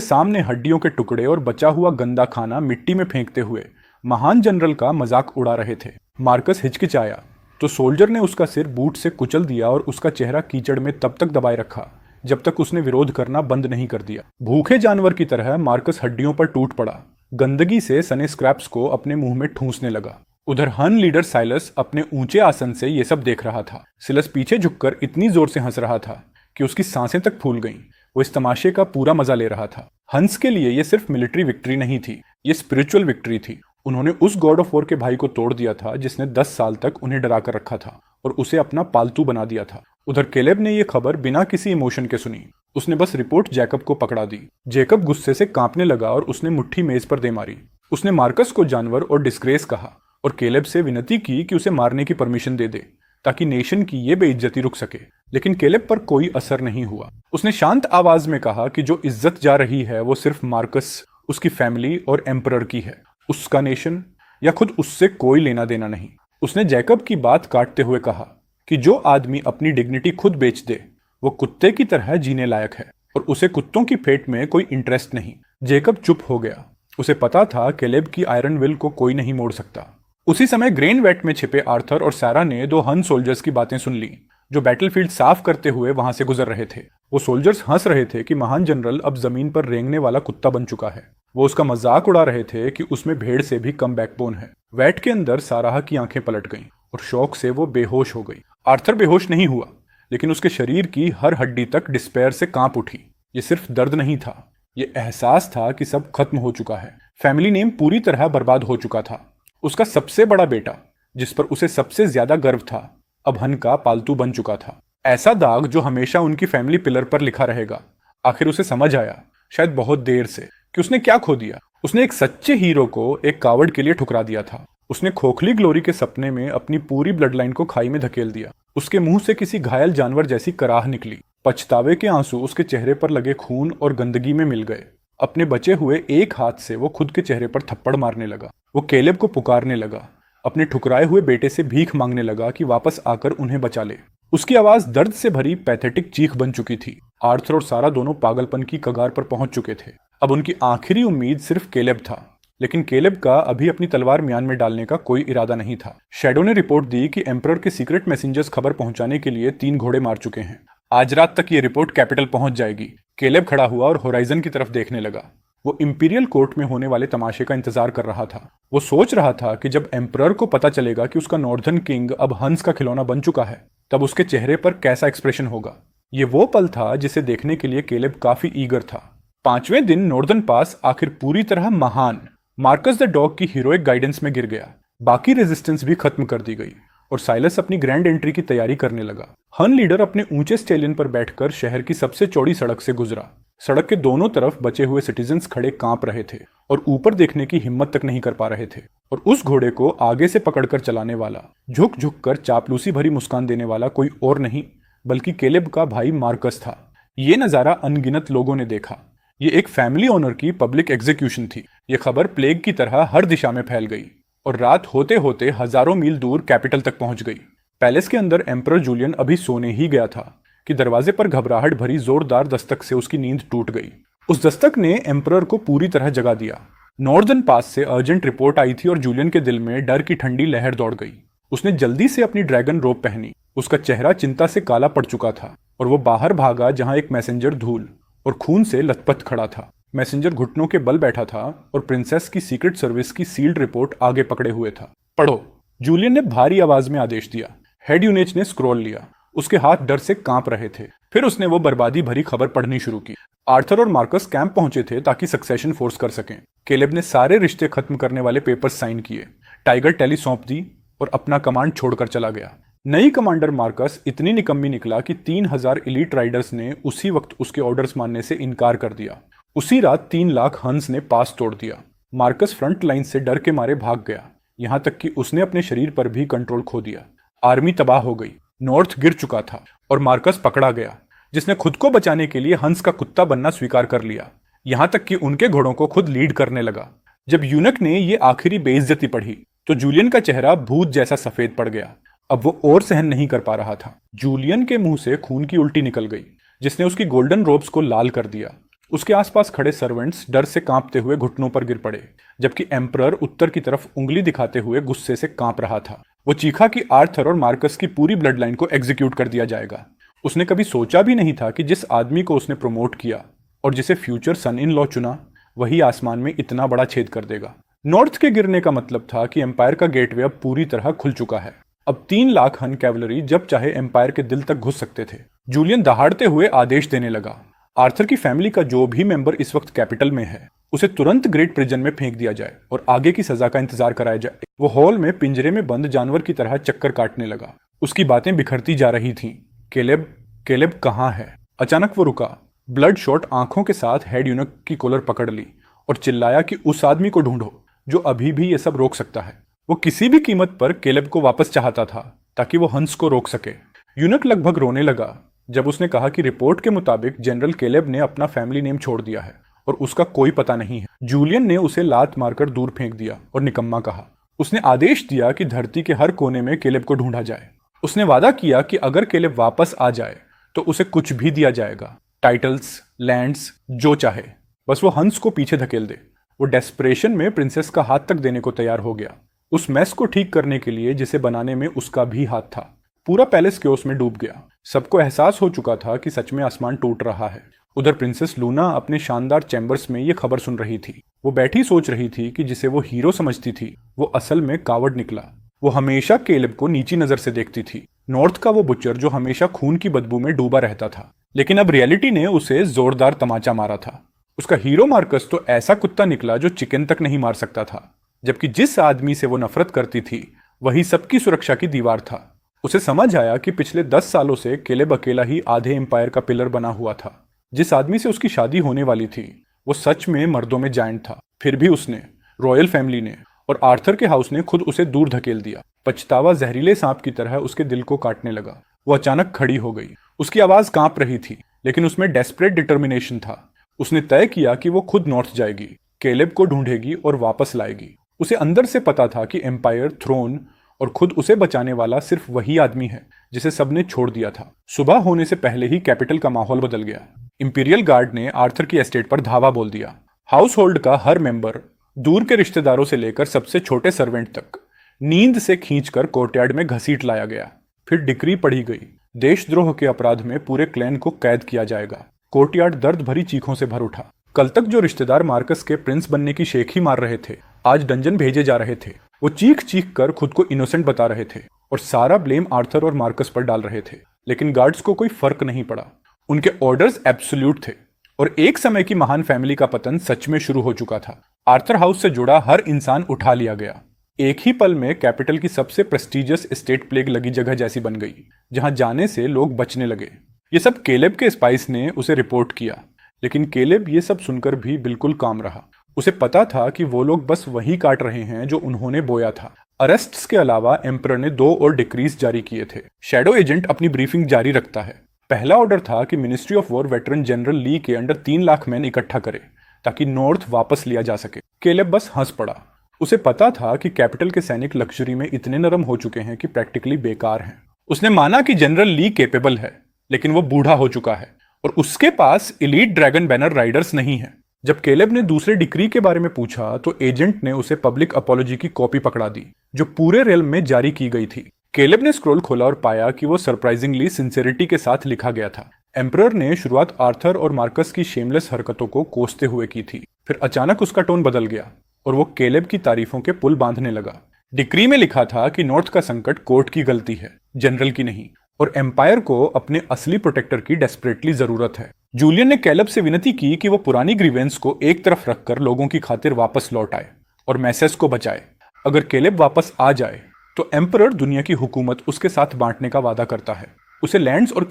सामने हड्डियों के टुकड़े और बचा हुआ गंदा खाना मिट्टी में फेंकते हुए महान जनरल का मजाक उड़ा रहे थे। मार्कस हिचकिचाया तो सोल्जर ने उसका सिर बूट से कुचल दिया और उसका चेहरा कीचड़ में तब तक दबाए रखा जब तक उसने विरोध करना बंद नहीं कर दिया। भूखे जानवर की तरह मार्कस हड्डियों पर टूट पड़ा, गंदगी से सने स्क्रैप्स को अपने मुंह में ठूंसने लगा। उधर हन लीडर साइलस अपने ऊंचे आसन से ये सब देख रहा था। सिलस पीछे झुककर इतनी जोर से हंस रहा था कि उसकी सांसें तक फूल गईं। वो इस तमाशे का पूरा मजा ले रहा था। हंस के लिए ये सिर्फ मिलिट्री विक्ट्री नहीं थी, ये स्पिरिचुअल विक्ट्री थी। उन्होंने उस गॉड ऑफ वॉर के भाई को तोड़ दिया था जिसने 10 साल तक उन्हें डरा कर रखा था और उसे अपना पालतू बना दिया था। उधर केलेब ने यह खबर बिना किसी इमोशन के सुनी। उसने बस रिपोर्ट जैकब को पकड़ा दी। जैकब गुस्से से कांपने लगा और उसने मुट्ठी मेज पर दे मारी। उसने मार्कस को जानवर और डिस्ग्रेस कहा और केलेब से विनती की कि उसे मारने की परमिशन दे दे ताकि नेशन की ये बेइज्जती रुक सके। लेकिन केलेब पर कोई असर नहीं हुआ। उसने शांत आवाज में कहा कि जो इज्जत जा रही है वो सिर्फ मार्कस, उसकी फैमिली और एम्परर की है। उसका नेशन या खुद उससे कोई लेना देना नहीं। उसने जैकब की बात काटते हुए कहा कि जो आदमी अपनी डिग्निटी खुद बेच दे वो कुत्ते की तरह जीने लायक है और उसे कुत्तों की फेट में कोई इंटरेस्ट नहीं। जैकब चुप हो गया। उसे पता था केलेब की आयरन विल को कोई नहीं मोड़ सकता। उसी समय ग्रेन वेट में छिपे आर्थर और सैरा ने दो हन सोल्जर्स की बातें सुन ली, जो बैटलफील्ड साफ करते हुए वहां से गुजर रहे थे। वो सोल्जर्स हंस रहे थे कि महान जनरल अब जमीन पर रेंगने वाला कुत्ता बन चुका है। वो उसका मजाक उड़ा रहे थे कि उसमें भेड़ से भी कम बैकबोन है। वेट के अंदर साराह की आंखें पलट गईं और शौक से वो बेहोश हो गई। आर्थर बेहोश नहीं हुआ, लेकिन उसके शरीर की हर हड्डी तक डिस्पेयर से कांप उठी। ये सिर्फ दर्द नहीं था, ये एहसास था कि सब खत्म हो चुका है। फैमिली नेम पूरी तरह बर्बाद हो चुका था। उसका सबसे बड़ा बेटा, जिस पर उसे सबसे ज्यादा गर्व था, अब हन का पालतू बन चुका था। ऐसा दाग जो हमेशा उनकी फैमिली पिलर पर लिखा रहेगा। आखिर उसे समझ आया, शायद बहुत देर से, कि उसने क्या खो दिया। उसने एक सच्चे हीरो को एक कावड़ के लिए ठुकरा दिया था। उसने खोखली ग्लोरी के सपने में अपनी पूरी ब्लड लाइन को खाई में धकेल दिया। उसके मुंह से किसी घायल जानवर जैसी कराह निकली। पछतावे के आंसू उसके चेहरे पर लगे खून और गंदगी में मिल गए। अपने बचे हुए एक हाथ से वो खुद के चेहरे पर थप्पड़ मारने लगा। वो कैलेब को पुकारने लगा, अपने ठुकराए हुए बेटे से भीख मांगने लगा कि वापस आकर उन्हें बचा ले। उसकी आवाज दर्द से भरी पैथेटिक चीख बन चुकी थी। आर्थर और सारा दोनों पागलपन की कगार पर पहुंच चुके थे। अब उनकी आखिरी उम्मीद सिर्फ कैलेब था, लेकिन कैलेब का अभी अपनी तलवार म्यान में डालने का कोई इरादा नहीं था। शैडो ने रिपोर्ट दी कि एम्परर के सीक्रेट मैसेंजर्स खबर पहुंचाने के लिए 3 घोड़े मार चुके हैं। आज रात तक ये रिपोर्ट कैपिटल पहुंच जाएगी। कैलेब खड़ा हुआ और होराइजन की तरफ देखने लगा। वो इंपीरियल कोर्ट में होने वाले तमाशे का इंतजार कर रहा था। वो सोच रहा था कि जब एम्परर को पता चलेगा कि उसका नॉर्दर्न किंग अब हंस का खिलौना बन चुका है, तब उसके चेहरे पर कैसा एक्सप्रेशन होगा। ये वो पल था जिसे देखने के लिए कैलेब काफी ईगर था। 5वें दिन नॉर्दर्न पास आखिर पूरी तरह महान मार्कस द डॉग की हीरोइक गाइडेंस में गिर गया। बाकी रेजिस्टेंस भी खत्म कर दी गई और साइलस अपनी ग्रैंड एंट्री की तैयारी करने लगा। हन लीडर अपने ऊंचे स्टेलियन पर बैठकर शहर की सबसे चौड़ी सड़क से गुजरा। सड़क के दोनों तरफ बचे हुए सिटीजन्स खड़े कांप रहे थे और ऊपर देखने की हिम्मत तक नहीं कर पा रहे थे। और उस घोड़े को आगे से पकड़कर चलाने वाला, झुक झुक कर चापलूसी भरी मुस्कान देने वाला कोई और नहीं बल्कि कैलेब का भाई मार्कस था। ये नजारा अनगिनत लोगों ने देखा। ये एक फैमिली ओनर की पब्लिक एग्जीक्यूशन थी। ये खबर प्लेग की तरह हर दिशा में फैल गई और रात होते होते हजारों मील दूर कैपिटल तक पहुंच गई। पैलेस के अंदर एम्परर जूलियन अभी सोने ही गया था कि दरवाजे पर घबराहट भरी जोरदार दस्तक से उसकी नींद टूट गई। उस दस्तक ने एम्परर को पूरी तरह जगा दिया। नॉर्दर्न पास से अर्जेंट रिपोर्ट आई थी और जूलियन के दिल में डर की ठंडी लहर दौड़ गई। उसने जल्दी से अपनी ड्रैगन रोब पहनी। उसका चेहरा चिंता से काला पड़ चुका था और वो बाहर भागा जहां एक मैसेंजर धूल और खून से लथपथ खड़ा था। मैसेंजर घुटनों के बल बैठा था और प्रिंसेस की सीक्रेट सर्विस की सील्ड रिपोर्ट आगे पकड़े हुए था। पढ़ो, जूलियन ने भारी आवाज में आदेश दिया। हेड यूनेच ने स्क्रॉल लिया। उसके हाथ डर से कांप रहे थे। फिर उसने वो बर्बादी भरी खबर पढ़नी शुरू की। आर्थर और मार्कस कैंप पहुंचे थे ताकि सक्सेशन फोर्स कर सकें। कैलेब ने सारे रिश्ते खत्म करने वाले पेपर्स साइन किए, टाइगर टैली सौंप दी और अपना कमांड छोड़कर चला गया। नई कमांडर मार्कस इतनी निकम्मी निकला कि 3000 एलीट राइडर्स ने उसी वक्त उसके ऑर्डर्स मानने से इनकार कर दिया। उसी रात 3 लाख हंस ने पास तोड़ दिया। मार्कस फ्रंट लाइन से डर के मारे भाग गया, यहां तक कि उसने अपने शरीर पर भी कंट्रोल खो दिया। आर्मी तबाह हो गई। नॉर्थ गिर चुका था और मार्कस पकड़ा गया, जिसने खुद को बचाने के लिए हंस का कुत्ता बनना स्वीकार कर लिया। यहां तक कि उनके घोड़ों को खुद लीड करने लगा। जब यूनक ने ये आखिरी बेइज्जती पढ़ी तो जूलियन का चेहरा भूत जैसा सफेद पड़ गया। अब वो और सहन नहीं कर पा रहा था। जूलियन के मुंह से खून की उल्टी निकल गई, जिसने उसकी गोल्डन रोब्स को लाल कर दिया। उसके आसपास खड़े सर्वेंट्स डर से कांपते हुए घुटनों पर गिर पड़े, जबकि एम्परर उत्तर की तरफ उंगली दिखाते हुए गुस्से से कांप रहा था। वो चीखा कि आर्थर और मार्कस की पूरी ब्लड लाइन को एग्जीक्यूट कर दिया जाएगा। उसने कभी सोचा भी नहीं था कि जिस आदमी को उसने प्रमोट किया और जिसे फ्यूचर सन इन लॉ चुना, वही आसमान में इतना बड़ा छेद कर देगा। नॉर्थ के गिरने का मतलब था कि एम्पायर का गेटवे अब पूरी तरह खुल चुका है। अब 3 लाख हन कैवलरी जब चाहे एम्पायर के दिल तक घुस सकते थे। जूलियन दहाड़ते हुए आदेश देने लगा, आर्थर की फैमिली का जो भी मेंबर इस वक्त कैपिटल में है, उसे तुरंत ग्रेट प्रिजन में फेंक दिया जाए और आगे की सजा का इंतजार कराया जाए। वो हॉल में पिंजरे में बंद जानवर की तरह चक्कर काटने लगा। उसकी बातें बिखरती जा रही थीं। कैलेब कहाँ है? अचानक वो रुका। ब्लड शॉट आंखों के साथ हेड यूनक की कॉलर पकड़ ली और चिल्लाया कि उस आदमी को ढूंढो जो अभी भी ये सब रोक सकता है। वो किसी भी कीमत पर कैलेब को वापस चाहता था ताकि वो हंस को रोक सके। यूनक लगभग रोने लगा जब उसने कहा कि रिपोर्ट के मुताबिक जनरल कैलेब ने अपना फैमिली नेम छोड़ दिया है और उसका कोई पता नहीं है। जूलियन ने उसे लात मारकर दूर फेंक दिया और निकम्मा कहा। उसने आदेश दिया कि धरती के हर कोने में कैलेब को ढूंढा जाए। उसने वादा किया कि अगर कैलेब वापस आ जाए तो उसे कुछ भी दिया जाएगा, टाइटल्स, लैंड्स, जो चाहे, बस वो हंस को पीछे धकेल दे। वो डेस्परेशन में प्रिंसेस का हाथ तक देने को तैयार हो गया। उस मैस को ठीक करने के लिए जिसे बनाने में उसका भी हाथ था। पूरा पैलेस क्योस में डूब गया। सबको एहसास हो चुका था कि सच में आसमान टूट रहा है। उधर प्रिंसेस लूना अपने शानदार चैम्बर्स में ये खबर सुन रही थी। वो बैठी सोच रही थी कि जिसे वो हीरो समझती थी वो असल में कावड़ निकला। वो हमेशा केलेब को नीची नजर से देखती थी, नॉर्थ का वो बुचर जो हमेशा खून की बदबू में डूबा रहता था। लेकिन अब रियलिटी ने उसे जोरदार तमाचा मारा था। उसका हीरो मार्कस तो ऐसा कुत्ता निकला जो चिकन तक नहीं मार सकता था, जबकि जिस आदमी से वो नफरत करती थी वही सबकी सुरक्षा की दीवार था। उसे समझ आया कि पिछले 10 सालों से केलेब अकेला ही आधे एम्पायर का पिलर बना हुआ था। जिस आदमी से उसकी शादी होने वाली थी वो सच में मर्दों में जायंट था। फिर भी उसने, रॉयल फैमिली ने और आर्थर के हाउस ने खुद उसे दूर धकेल दिया। पछतावा जहरीले सांप की तरह उसके दिल को काटने लगा। वो अचानक खड़ी हो गई। उसकी आवाज कांप रही थी, लेकिन उसमें डेस्परेट डिटर्मिनेशन था। उसने तय किया कि वो खुद नॉर्थ जाएगी, केलेब को ढूंढेगी और वापस लाएगी। उसे अंदर से पता था कि एम्पायर, थ्रोन और खुद उसे बचाने वाला सिर्फ वही आदमी है जिसे सबने छोड़ दिया था। सुबह होने से पहले ही कैपिटल का माहौल बदल गया। इंपीरियल गार्ड ने आर्थर की एस्टेट पर धावा बोल दिया। हाउस होल्ड का हर मेंबर, दूर के रिश्तेदारों से लेकर सबसे छोटे सर्वेंट तक, नींद से खींचकर कोर्टयार्ड में घसीट लाया गया। फिर डिक्री पढ़ी गई, देशद्रोह के अपराध में पूरे क्लैन को कैद किया जाएगा। कोर्टयार्ड दर्द भरी चीखों से भर उठा। कल तक जो रिश्तेदार मार्कस के प्रिंस बनने की शेख ही मार रहे थे, आज डंजन भेजे जा रहे थे। वो चीख चीख कर खुद को इनोसेंट बता रहे थे और सारा ब्लेम आर्थर और मार्कस पर डाल रहे थे। लेकिन गार्ड्स को कोई फर्क नहीं पड़ा। उनके ऑर्डर्स एब्सोल्यूट थे और एक समय की महान फैमिली का पतन सच में शुरू हो चुका था। आर्थर हाउस से जुड़ा हर इंसान उठा लिया गया। एक ही पल में कैपिटल की सबसे प्रेस्टिजियस एस्टेट प्लेग लगी जगह जैसी बन गई, जहां जाने से लोग बचने लगे। ये सब केलेब के स्पाइस ने उसे रिपोर्ट किया, लेकिन केलेब ये सब सुनकर भी बिल्कुल काम रहा। उसे पता था कि वो लोग बस वही काट रहे हैं जो उन्होंने बोया था। अरेस्ट्स के अलावा एम्परर ने 2 और डिक्रीज जारी किए थे। शैडो एजेंट अपनी ब्रीफिंग जारी रखता है। पहला ऑर्डर था कि ministry of war veteran general Lee के अंडर 3 लाख मैन इकट्ठा करे ताकि नॉर्थ वापस लिया जा सके। केलेब बस हंस पड़ा। उसे पता था कि कैपिटल के सैनिक लग्जरी में इतने नरम हो चुके हैं कि प्रैक्टिकली बेकार हैं। उसने माना कि जनरल ली कैपेबल है, लेकिन वो बूढ़ा हो चुका है और उसके पास एलीट ड्रैगन बैनर राइडर्स नहीं है। जब केलेब ने दूसरे डिक्री के बारे में पूछा तो एजेंट ने उसे पब्लिक अपॉलॉजी की कॉपी पकड़ा दी जो पूरे रेल में जारी की गई थी। केलेब ने स्क्रॉल खोला और पाया कि वो सरप्राइजिंगली सिंसेरिटी के साथ लिखा गया था। एम्परर ने शुरुआत आर्थर और मार्कस की शेमलेस हरकतों को कोसते हुए की थी। फिर अचानक उसका टोन बदल गया और वो केलेब की तारीफों के पुल बांधने लगा। डिक्री में लिखा था कि नॉर्थ का संकट कोर्ट की गलती है, जनरल की नहीं, और एम्पायर को अपने असली प्रोटेक्टर की डेस्परेटली जरूरत है। जूलियन ने केलेब से विनती की कि वो पुरानी ग्रीवेंस को एक तरफ रखकर लोगों की खातिर वापस लौट आए और मैसेज को बचाए। अगर केलेब वापस आ जाए तो एम्परर दुनिया की हुकूमत उसके साथ बांटने का वादा करता है। उसे लैंड्स और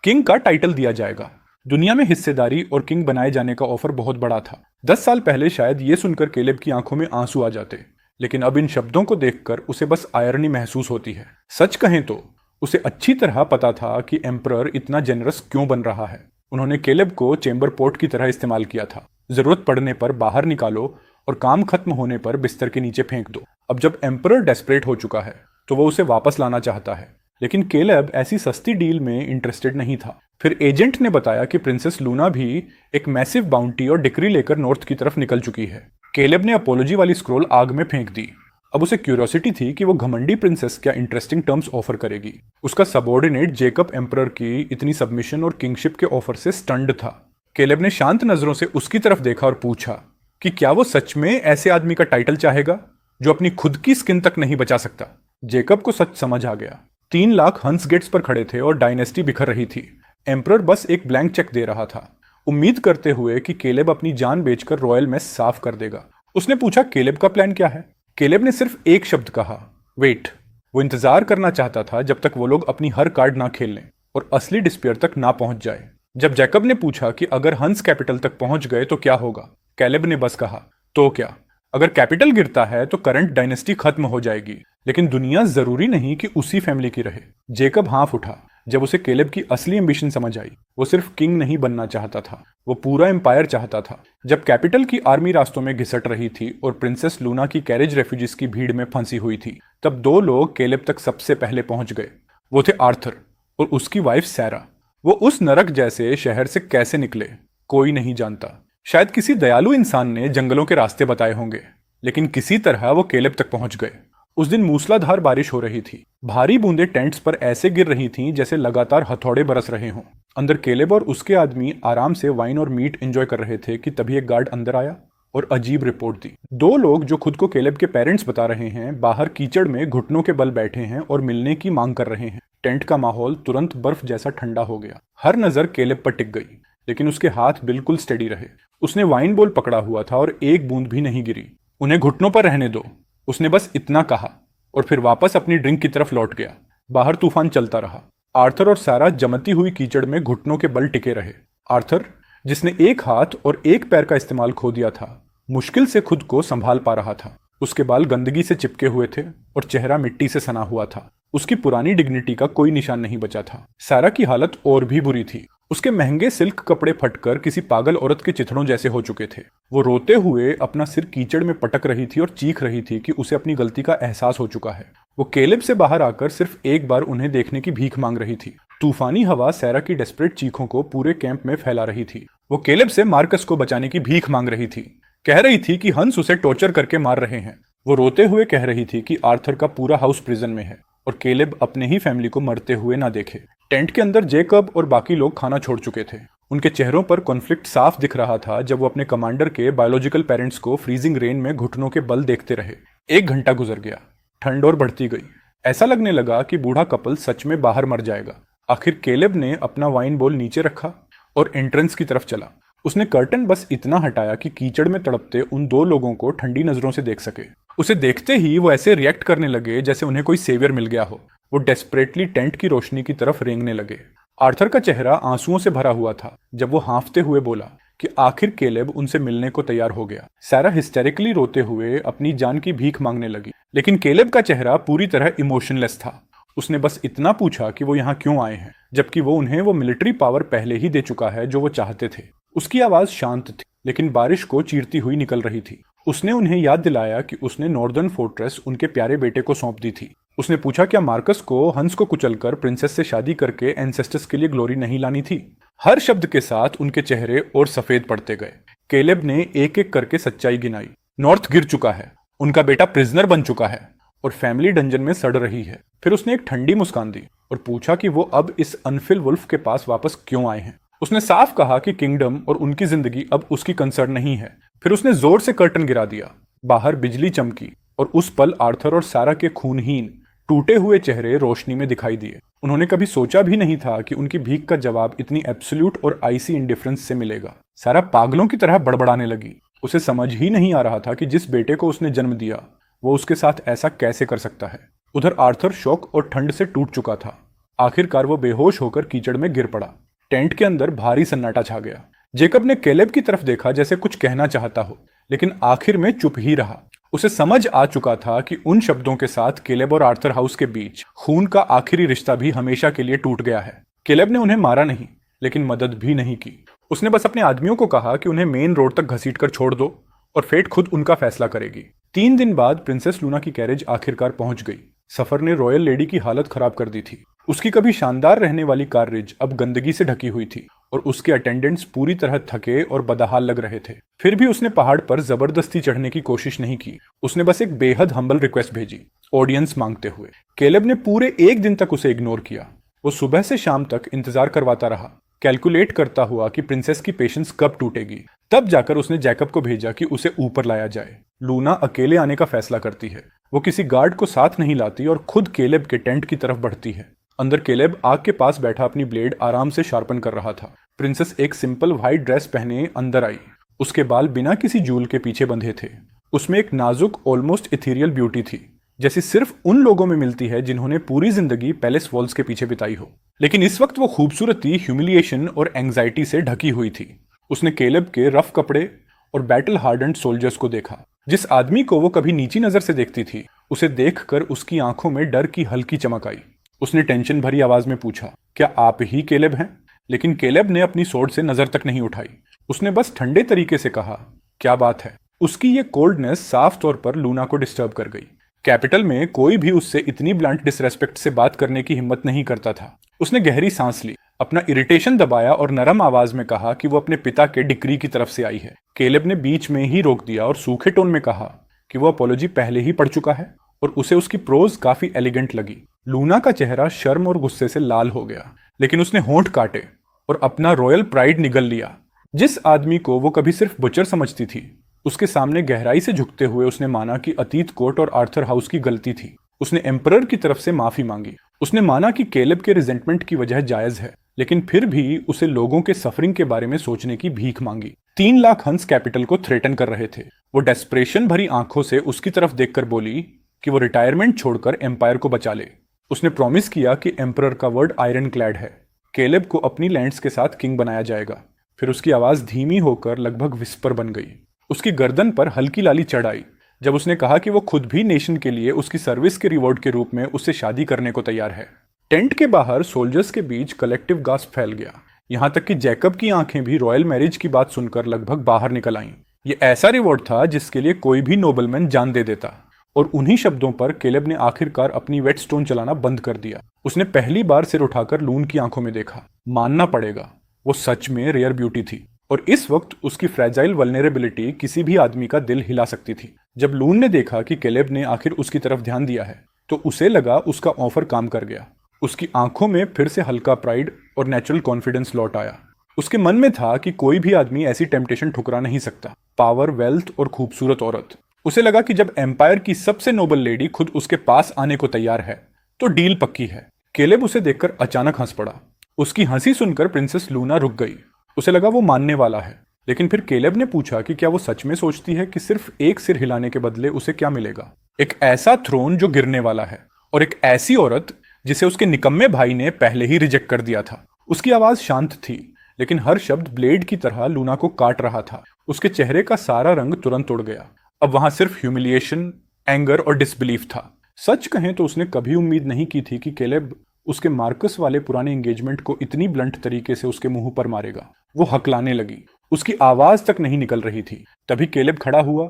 किंग का टाइटल दिया जाएगा। दुनिया में हिस्सेदारी और किंग बनाए जाने का ऑफर बहुत बड़ा था। 10 साल पहले शायद ये सुनकर केलेब की आंखों में आंसू आ जाते, लेकिन अब इन शब्दों को देखकर उसे बस आयरनी महसूस होती है। सच कहें तो उसे अच्छी तरह पता था कि एम्परर इतना जेनरस क्यों बन रहा है। उन्होंने केलेब को चेंबर पोर्ट की तरह इस्तेमाल किया था। जरूरत पड़ने पर बाहर निकालो और काम खत्म होने पर बिस्तर के नीचे फेंक दो। अब जब एम्परर डेस्परेट हो चुका है तो वो उसे वापस लाना चाहता है, लेकिन केलेब ऐसी सस्ती डील में इंटरेस्टेड नहीं था। फिर एजेंट ने बताया कि प्रिंसेस लूना भी एक मैसिव बाउंटी और डिक्री लेकर नॉर्थ की तरफ निकल चुकी है। केलेब ने अपोलॉजी वाली स्क्रोल आग में फेंक दी। अब उसे क्यूरियोसिटी थी कि वो घमंडी प्रिंसेस क्या इंटरेस्टिंग टर्म्स ऑफर करेगी। उसका सबऑर्डिनेट जेकब एम्परर की इतनी सबमिशन और किंगशिप के ऑफर से स्टन्ड था। केलेब ने शांत नजरों से उसकी तरफ देखा और पूछा कि क्या वो सच में ऐसे आदमी का टाइटल चाहेगा जो अपनी खुद की स्किन तक नहीं बचा सकता। जेकब को सच समझ आ गया। 3 लाख हंस गेट्स पर खड़े थे और डायनेस्टी बिखर रही थी। एम्परर बस एक ब्लैंक चेक दे रहा था, उम्मीद करते हुए कि केलेब अपनी जान बेचकर रॉयल मेस साफ कर देगा। उसने पूछा केलेब का प्लान क्या है। केलेब ने सिर्फ एक शब्द कहा, वेट। वो इंतजार करना चाहता था जब तक वो लोग अपनी हर कार्ड ना खेल लें और असली डिस्पेयर तक ना पहुंच जाए। जब जैकब ने पूछा कि अगर हंस कैपिटल तक पहुंच गए तो क्या होगा, केलेब ने बस कहा, तो क्या? अगर कैपिटल गिरता है तो करंट डायनेस्टी खत्म हो जाएगी, लेकिन दुनिया जरूरी नहीं कि उसी फैमिली की रहे। जेकब हाँफ उठा जब उसे केलेब की असली एम्बिशन समझ आई। वो सिर्फ किंग नहीं बनना चाहता था, वो पूरा एम्पायर चाहता था। जब कैपिटल की आर्मी रास्तों में घिसट रही थी और प्रिंसेस लूना की कैरेज रेफ्यूजीज की भीड़ में फंसी हुई थी, तब 2 लोग केलेब तक सबसे पहले पहुंच गए। वो थे आर्थर और उसकी वाइफ सैरा। वो उस नरक जैसे शहर से कैसे निकले कोई नहीं जानता। शायद किसी दयालु इंसान ने जंगलों के रास्ते बताए होंगे, लेकिन किसी तरह वो केलेब तक पहुंच गए। उस दिन मूसलाधार बारिश हो रही थी। भारी बूंदें टेंट्स पर ऐसे गिर रही थीं जैसे लगातार हथौड़े बरस रहे हों। अंदर केलेब और उसके आदमी आराम से वाइन और मीट एंजॉय कर रहे थे कि तभी एक गार्ड अंदर आया और अजीब रिपोर्ट दी। दो लोग जो खुद को केलेब के पेरेंट्स बता रहे हैं, बाहर कीचड़ में घुटनों के बल बैठे हैं और मिलने की मांग कर रहे हैं। टेंट का माहौल तुरंत बर्फ जैसा ठंडा हो गया। हर नजर केलेब पर टिक गई, लेकिन उसके हाथ बिल्कुल स्टेडी रहे। उसने वाइन बोल पकड़ा हुआ था और एक बूंद भी नहीं गिरी। उन्हें घुटनों पर रहने दो, उसने बस इतना कहा और फिर वापस अपनी ड्रिंक की तरफ लौट गया। बाहर तूफान चलता रहा। आर्थर और सारा जमती हुई कीचड़ में घुटनों के बल टिके रहे। आर्थर, जिसने एक हाथ और एक पैर का इस्तेमाल खो दिया था, मुश्किल से खुद को संभाल पा रहा था। उसके बाल गंदगी से चिपके हुए थे और चेहरा मिट्टी से सना हुआ था। उसकी पुरानी डिग्निटी का कोई निशान नहीं बचा था। सारा की हालत और भी बुरी थी। उसके महंगे सिल्क कपड़े फटकर किसी पागल औरत के चिथड़ों जैसे हो चुके थे। वो रोते हुए अपना सिर कीचड़ में पटक रही थी और चीख रही थी कि उसे अपनी गलती का एहसास हो चुका है। वो केलेब से बाहर आकर सिर्फ एक बार उन्हें देखने की भीख मांग रही थी। तूफानी हवा सारा की डेस्परेट चीखों को पूरे कैंप में फैला रही थी। वो केलेब से मार्कस को बचाने की भीख मांग रही थी। कह रही थी कि हंस उसे टॉर्चर करके मार रहे हैं। वो रोते हुए कह रही थी कि आर्थर का पूरा हाउस प्रिजन में है और केलेब अपने ही फैमिली को मरते हुए ना देखे। टेंट के अंदर जेकब और बाकी लोग खाना छोड़ चुके थे। उनके चेहरों पर कॉन्फ्लिक्ट साफ दिख रहा था जब वो अपने कमांडर के बायोलॉजिकल पेरेंट्स को फ्रीजिंग रेन में घुटनों के बल देखते रहे। 1 घंटा गुजर गया। ठंड और बढ़ती गई। ऐसा लगने लगा कि बूढ़ा कपल सच में बाहर मर जाएगा। आखिर केलेब ने अपना वाइन बोल नीचे रखा और एंट्रेंस की तरफ चला। उसने कर्टन बस इतना हटाया कि कीचड़ में तड़पते उन 2 लोगों को ठंडी नजरों से देख सके। उसे देखते ही वो ऐसे रिएक्ट करने लगे जैसे उन्हें कोई सेवियर मिल गया हो। वो डेस्परेटली टेंट की रोशनी की तरफ रेंगने लगे। आर्थर का चेहरा आंसुओं से भरा हुआ था जब वो हाँफते हुए बोला कि आखिर केलेब उनसे मिलने को तैयार हो गया। सारा हिस्टेरिकली रोते हुए अपनी जान की भीख मांगने लगी, लेकिन केलेब का चेहरा पूरी तरह इमोशनलेस था। उसने बस इतना पूछा कि वो यहाँ क्यों आए हैं, जबकि वो उन्हें वो मिलिट्री पावर पहले ही दे चुका है जो वो चाहते थे। उसकी आवाज शांत थी, लेकिन बारिश को चीरती हुई निकल रही थी। उसने उन्हें याद दिलाया कि उसने नॉर्दर्न फोर्ट्रेस उनके प्यारे बेटे को सौंप दी थी। उसने पूछा क्या मार्कस को हंस को कुचलकर प्रिंसेस से शादी करके एंसेस्टर्स के लिए ग्लोरी नहीं लानी थी। हर शब्द के साथ उनके चेहरे और सफेद पड़ते गए। केलेब ने एक एक करके सच्चाई गिनाई। नॉर्थ गिर चुका है, उनका बेटा प्रिजनर बन चुका है और फैमिली डंजन में सड़ रही है। फिर उसने एक ठंडी मुस्कान दी और पूछा कि वो अब इस अनफिल वुल्फ के पास वापस क्यों आए हैं। उसने साफ कहा कि किंगडम और उनकी जिंदगी अब उसकी कंसर्न नहीं है। फिर उसने जोर से कर्टन गिरा दिया। बाहर बिजली चमकी और उस पल आर्थर और सारा के खूनहीन टूटे हुए चेहरे रोशनी में दिखाई दिए। उन्होंने कभी सोचा भी नहीं था कि उनकी भीख का जवाब इतनी एब्सोल्यूट और आइसी इंडिफरेंस से मिलेगा। सारा पागलों की तरह बड़बड़ाने लगी। उसे समझ ही नहीं आ रहा था कि जिस बेटे को उसने जन्म दिया वो उसके साथ ऐसा कैसे कर सकता है। उधर आर्थर शौक और ठंड से टूट चुका था। आखिरकार वो बेहोश होकर कीचड़ में गिर पड़ा। टेंट के अंदर भारी सन्नाटा छा गया। जेकब ने केलेब की तरफ देखा जैसे कुछ कहना चाहता हो, लेकिन आखिर में चुप ही रहा। उसे समझ आ चुका था कि उन शब्दों के साथ केलेब और आर्थर हाउस के बीच खून का आखिरी रिश्ता भी हमेशा के लिए टूट गया है। केलेब ने उन्हें मारा नहीं, लेकिन मदद भी नहीं की। उसने बस अपने आदमियों को कहा कि उन्हें मेन रोड तक घसीटकर छोड़ दो और फेट खुद उनका फैसला करेगी। 3 दिन बाद प्रिंसेस लूना की कैरेज आखिरकार पहुंच गई। सफर ने रॉयल लेडी की हालत खराब कर दी थी। उसकी कभी शानदार रहने वाली काररेज अब गंदगी से ढकी हुई थी और उसके अटेंडेंट्स पूरी तरह थके और बदहाल लग रहे थे। फिर भी उसने पहाड़ पर जबरदस्ती चढ़ने की कोशिश नहीं की। उसने बस एक बेहद हम्बल रिक्वेस्ट भेजी, ऑडियंस मांगते हुए। केलेब ने पूरे 1 दिन तक उसे इग्नोर किया। वो सुबह से शाम तक इंतजार करवाता रहा, कैलकुलेट करता हुआ कि प्रिंसेस की पेशेंस कब टूटेगी। तब जाकर उसने जैकब को भेजा कि उसे ऊपर लाया जाए। लूना अकेले आने का फैसला करती है। वो किसी गार्ड को साथ नहीं लाती और खुद केलेब के टेंट की तरफ बढ़ती है। अंदर केलेब आग के पास बैठा अपनी ब्लेड आराम से शार्पन कर रहा था। प्रिंसेस एक सिंपल व्हाइट ड्रेस पहने अंदर आई। उसके बाल बिना किसी जूल के पीछे बंधे थे। उसमें एक नाजुक ऑलमोस्ट इथीरियल ब्यूटी थी, जैसी सिर्फ उन लोगों में मिलती है जिन्होंने पूरी जिंदगी पैलेस वॉल्स के पीछे बिताई हो। लेकिन इस वक्त वो खूबसूरती ह्यूमिलिएशन और एंग्जाइटी से ढकी हुई थी। उसने केलेब के रफ कपड़े और बैटल हार्डन्ड सोल्जर्स को देखा। जिस आदमी को वो कभी नीची नजर से देखती थी, उसे देखकर उसकी आंखों में डर की हल्की चमक आई। उसने टेंशन भरी आवाज में पूछा, क्या आप ही केलेब हैं? लेकिन केलेब ने अपनी सोर्ड से नजर तक नहीं उठाई। उसने बस ठंडे तरीके से कहा, क्या बात है? उसकी ये कोल्डनेस साफ तौर पर लूना को डिस्टर्ब कर गई। कैपिटल में कोई भी उससे इतनी ब्लंट डिसरेस्पेक्ट से बात करने की हिम्मत नहीं करता था। उसने गहरी सांस ली, अपना इरिटेशन दबाया और नरम आवाज में कहा कि वो अपने पिता के डिक्री की तरफ से आई है। केलेब ने बीच में ही रोक दिया और सूखे टोन में कहा कि वो अपॉलॉजी पहले ही पढ़ चुका है और उसे उसकी प्रोज काफी एलिगेंट लगी। लूना का चेहरा शर्म और गुस्से से लाल हो गया, लेकिन उसने होंठ काटे और अपना रॉयल प्राइड निगल लिया। जिस आदमी को वो कभी सिर्फ बुचर समझती थी, उसके सामने गहराई से झुकते हुए उसने माना कि अतीत कोर्ट और आर्थर हाउस की गलती थी। उसने एम्परर की तरफ से माफी मांगी। उसने माना कि केलेब के रिजेंटमेंट की वजह जायज है, लेकिन फिर भी उसे लोगों के सफरिंग के बारे में सोचने की भीख मांगी। 3 लाख हंस कैपिटल को थ्रेटन कर रहे थे। वो डेस्परेशन भरी आंखों से उसकी तरफ देखकर बोली कि वो रिटायरमेंट छोड़कर एम्पायर को बचा ले। उसने प्रॉमिस किया कि एम्परर का वर्ड आयरन क्लैड है, केलेब को अपनी लैंड्स के साथ किंग बनाया जाएगा। फिर उसकी आवाज धीमी होकर लगभग विस्पर बन गई। उसकी गर्दन पर हल्की लाली चढ़ आई जब उसने कहा कि वो खुद भी नेशन के लिए उसकी सर्विस के रिवॉर्ड के रूप में उससे शादी करने को तैयार है। टेंट के बाहर सोल्जर्स के बीच कलेक्टिव गास्प फैल गया, यहां तक कि जैकब की आंखें भी रॉयल मैरिज की बात सुनकर लगभग बाहर निकल आईं। ये ऐसा रिवॉर्ड था जिसके लिए कोई भी नोबलमैन जान दे देता, और उन्हीं शब्दों पर केलेब ने आखिरकार अपनी वेटस्टोन चलाना बंद कर दिया। उसने पहली बार सिर उठाकर लून की आंखों में देखा। मानना पड़ेगा, वो सच में रेयर ब्यूटी थी, और इस वक्त उसकी फ्रेजाइल वल्नरेबिलिटी किसी भी आदमी का दिल हिला सकती थी। जब लून ने देखा कि केलेब ने आखिर उसकी तरफ ध्यान दिया है, तो उसे लगा उसका ऑफर काम कर गया। उसकी आंखों में फिर से हल्का प्राइड और नेचुरल कॉन्फिडेंस लौट आया। उसके मन में था कि कोई भी आदमी ऐसी टेम्पटेशन ठुकरा नहीं सकता। पावर, वेल्थ और खूबसूरत औरत। उसे लगा कि जब एम्पायर की सबसे नोबल लेडी खुद उसके पास आने को तैयार है, तो डील पक्की है। केलेब उसे देखकर अचानक हंस पड़ा। उसकी हंसी सुनकर प्रिंसेस लूना रुक गई। उसे लगा वो मानने वाला है, लेकिन फिर केलेब ने पूछा कि क्या वो सच में सोचती है कि सिर्फ एक सिर हिलाने के बदले उसे क्या मिलेगा। एक ऐसा थ्रोन जो गिरने वाला है, और एक ऐसी औरत जिसे उसके निकम्मे भाई ने पहले ही रिजेक्ट कर दिया था। उसकी आवाज शांत थी, लेकिन हर शब्द ब्लेड की तरह लूना को काट रहा था। उसके चेहरे का सारा रंग तुरंत उड़ गया। अब वहां सिर्फ ह्यूमिलिएशन, एंगर और डिसबिलीफ था। सच कहें तो उसने कभी उम्मीद नहीं की थी कि केलेब उसके मार्कस वाले पुराने एंगेजमेंट को इतनी ब्लंट तरीके से उसके मुंह पर मारेगा। वो हकलाने लगी, उसकी आवाज तक नहीं निकल रही थी। तभी केलेब खड़ा हुआ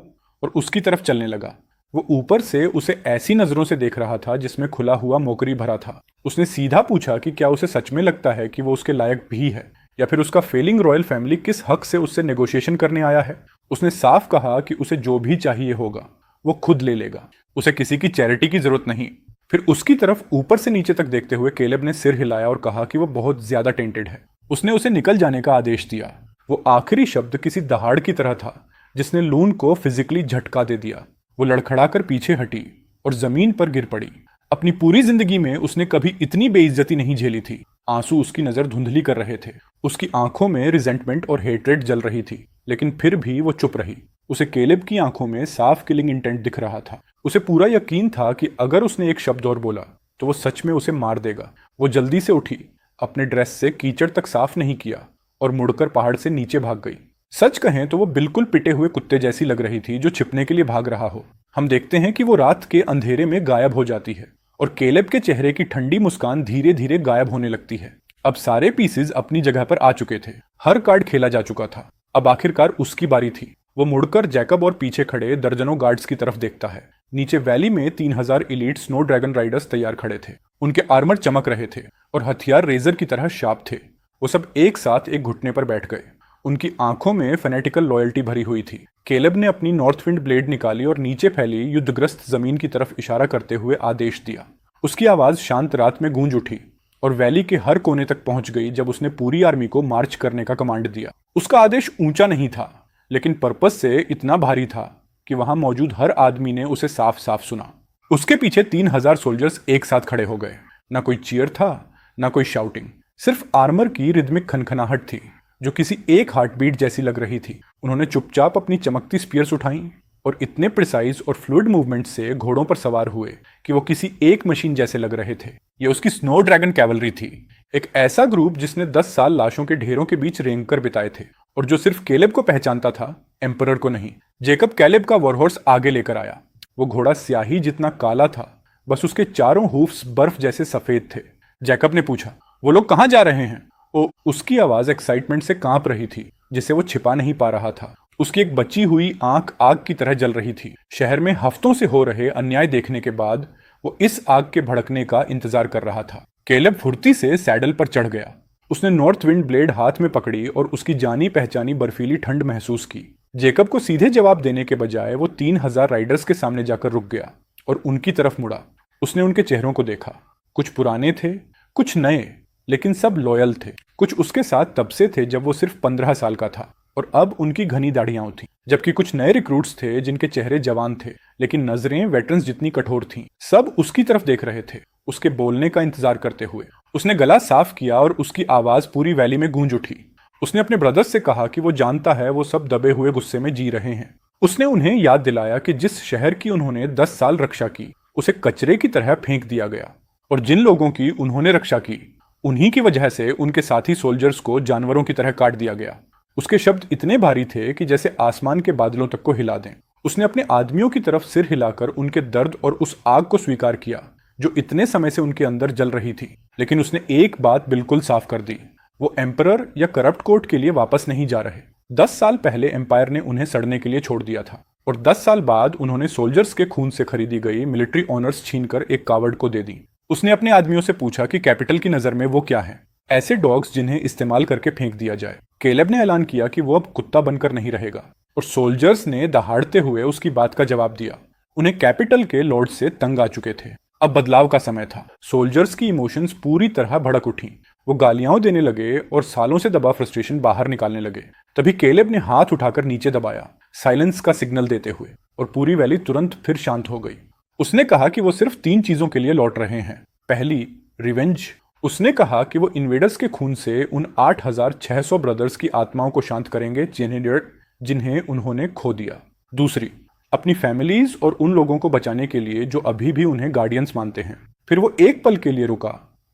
और उसकी तरफ चलने लगा। वो ऊपर से उसे ऐसी नजरों से देख रहा था जिसमें खुला हुआ मोकरी भरा था। उसने सीधा पूछा कि क्या उसे सच में लगता है कि वो उसके लायक भी है, या फिर उसका फेलिंग रॉयल फैमिली किस हक से उससे नेगोशिएशन करने आया है। उसने साफ कहा कि उसे जो भी चाहिए होगा वो खुद ले लेगा, उसे किसी की चैरिटी की जरूरत नहीं। फिर उसकी तरफ ऊपर से नीचे तक देखते हुए केलेब ने सिर हिलाया और कहा कि वो बहुत ज्यादा टेंटेड है। उसने उसे निकल जाने का आदेश दिया। वो आखिरी शब्द किसी दहाड़ की तरह था जिसने लून को फिजिकली झटका दे दिया। वो लड़खड़ाकर पीछे हटी और जमीन पर गिर पड़ी। अपनी पूरी जिंदगी में उसने कभी इतनी बेइज्जती नहीं झेली थी। आंसू उसकी नजर धुंधली कर रहे थे। उसकी आंखों में रिजेंटमेंट और हेट्रेड जल रही थी, लेकिन फिर भी वो चुप रही। उसे केलेब की आंखों में साफ किलिंग इंटेंट दिख रहा था। उसे पूरा यकीन था कि अगर उसने एक शब्द और बोला तो वो सच में उसे मार देगा। वो जल्दी से उठी, अपने ड्रेस से कीचड़ तक साफ नहीं किया और मुड़कर पहाड़ से नीचे भाग गई। सच कहें तो वो बिल्कुल पिटे हुए कुत्ते जैसी लग रही थी जो छिपने के लिए भाग रहा हो। हम देखते हैं कि वो रात के अंधेरे में गायब हो जाती है और केलेब के चेहरे की ठंडी मुस्कान धीरे धीरे गायब होने लगती है। अब सारे पीसेस अपनी जगह पर आ चुके थे। हर कार्ड खेला जा चुका था। अब आखिरकार उसकी बारी थी। वो मुड़कर जैकब और पीछे खड़े दर्जनों गार्ड्स की तरफ देखता है। नीचे वैली में 3000 एलीट स्नो ड्रैगन राइडर्स तैयार खड़े थे। उनके आर्मर चमक रहे थे और हथियार रेजर की तरह शार्प थे। वो सब एक साथ एक घुटने पर बैठ गए। उनकी आंखों में फेनेटिकल लॉयल्टी भरी हुई थी। केलेब ने अपनी नॉर्थ विंड ब्लेड निकाली और नीचे फैली युद्धग्रस्त जमीन की तरफ इशारा करते हुए आदेश दिया। उसकी आवाज शांत रात में गूंज उठी और वैली के हर कोने तक पहुंच गई जब उसने पूरी आर्मी को मार्च करने का कमांड दिया। उसका आदेश ऊंचा नहीं था, लेकिन पर्पस से इतना भारी था कि वहां मौजूद हर आदमी ने उसे साफ साफ सुना। उसके पीछे 3000 सोल्जर्स एक साथ खड़े हो गए। ना कोई चीयर था, ना कोई शाउटिंग, सिर्फ आर्मर की रिदमिक खनखनाहट थी जो किसी एक हार्ट बीट जैसी लग रही थी। उन्होंने चुपचाप अपनी चमकती स्पीयर्स उठाई और इतने प्रिसाइज और फ्लूइड मूवमेंट से घोड़ों पर सवार हुए कि वो किसी एक मशीन जैसे लग रहे थे। ये उसकी स्नो ड्रैगन कैवलरी थी, एक ऐसा ग्रुप जिसने 10 साल लाशों के ढेरों के बीच रेंग कर बिताए थे और जो सिर्फ केलेब को पहचानता था, एम्परर को नहीं। जेकब केलेब का वॉरहॉर्स आगे लेकर आया। वो घोड़ा स्याही जितना काला था, बस उसके चारों हूफ्स बर्फ जैसे सफेद थे। जैकब ने पूछा, वो लोग कहाँ जा रहे हैं? उसकी आवाज एक्साइटमेंट से कांप रही थी जिसे वो छिपा नहीं पा रहा था। उसकी एक बची हुई आंख आग की तरह जल रही थी। शहर में हफ्तों से हो रहे अन्याय देखने के बाद वो इस आग के भड़कने का इंतजार कर रहा था। केलेब फुर्ती से सैडल पर चढ़ गया। उसने नॉर्थ विंड ब्लेड हाथ में पकड़ी और उसकी जानी पहचानी बर्फीली ठंड महसूस की। जेकब को सीधे जवाब देने के बजाय वो 3,000 राइडर्स के सामने जाकर रुक गया और उनकी तरफ मुड़ा। उसने उनके चेहरों को देखा। कुछ पुराने थे, कुछ नए, लेकिन सब लॉयल थे। कुछ उसके साथ तब से थे जब वो सिर्फ 15 साल का था और अब उनकी घनी दाढ़ियां थीं, जबकि कुछ नए रिक्रूट्स थे जिनके चेहरे जवान थे लेकिन नजरें वेटरन्स जितनी कठोर थीं। सब उसकी तरफ देख रहे थे, उसके बोलने का इंतजार करते हुए। उसने गला साफ किया और उसकी आवाज पूरी वैली में गूंज उठी। उसने अपने ब्रदर्स से कहा कि वो जानता है वो सब दबे हुए गुस्से में जी रहे हैं। उसने उन्हें याद दिलाया कि जिस शहर की उन्होंने 10 साल रक्षा की उसे कचरे की तरह फेंक दिया गया, और जिन लोगों की उन्होंने रक्षा की उन्हीं की वजह से उनके साथी सोल्जर्स को जानवरों की तरह काट दिया गया। उसके शब्द इतने भारी थे कि जैसे आसमान के बादलों तक को हिला दें। उसने अपने आदमियों की तरफ सिर हिलाकर उनके दर्द और उस आग को स्वीकार किया जो इतने समय से उनके अंदर जल रही थी। लेकिन उसने एक बात बिल्कुल साफ कर दी, वो एम्परर या करप्ट कोर्ट के लिए वापस नहीं जा रहे। 10 साल पहले एम्पायर ने उन्हें सड़ने के लिए छोड़ दिया था और 10 साल बाद उन्होंने सोल्जर्स के खून से खरीदी गई मिलिट्री ऑनर्स छीनकर एक कावर्ड को दे दी। उसने अपने आदमियों से पूछा कि कैपिटल की नजर में वो क्या है, ऐसे डॉग्स जिन्हें इस्तेमाल करके फेंक दिया जाए। केलेब ने ऐलान किया कि वो अब कुत्ता बनकर नहीं रहेगा और सोल्जर्स ने दहाड़ते हुए उसकी बात का जवाब दिया। उन्हें कैपिटल के लॉर्ड से तंग आ चुके थे। अब बदलाव का समय था। सोल्जर्स की इमोशंस पूरी तरह भड़क उठी। वो गालियां देने लगे और सालों से दबा फ्रस्ट्रेशन बाहर निकालने लगे। तभी केलेब ने हाथ उठाकर नीचे दबाया, साइलेंस का सिग्नल देते हुए, और पूरी वैली तुरंत फिर शांत हो गई। उसने कहा कि वो सिर्फ 3 चीजों के लिए लौट रहे हैं। पहली, रिवेंज। उसने कहा कि वो इन्वेडर्स के खून से उन 8,600 ब्रदर्स की आत्माओं को शांत करेंगे जिन्हें उन्होंने खो दिया। दूसरी, अपनी फैमिलीज और उन लोगों को बचाने के लिए जो अभी भी उन्हें गार्डियंस मानते हैं। फिर वो एक पल के लिए रुका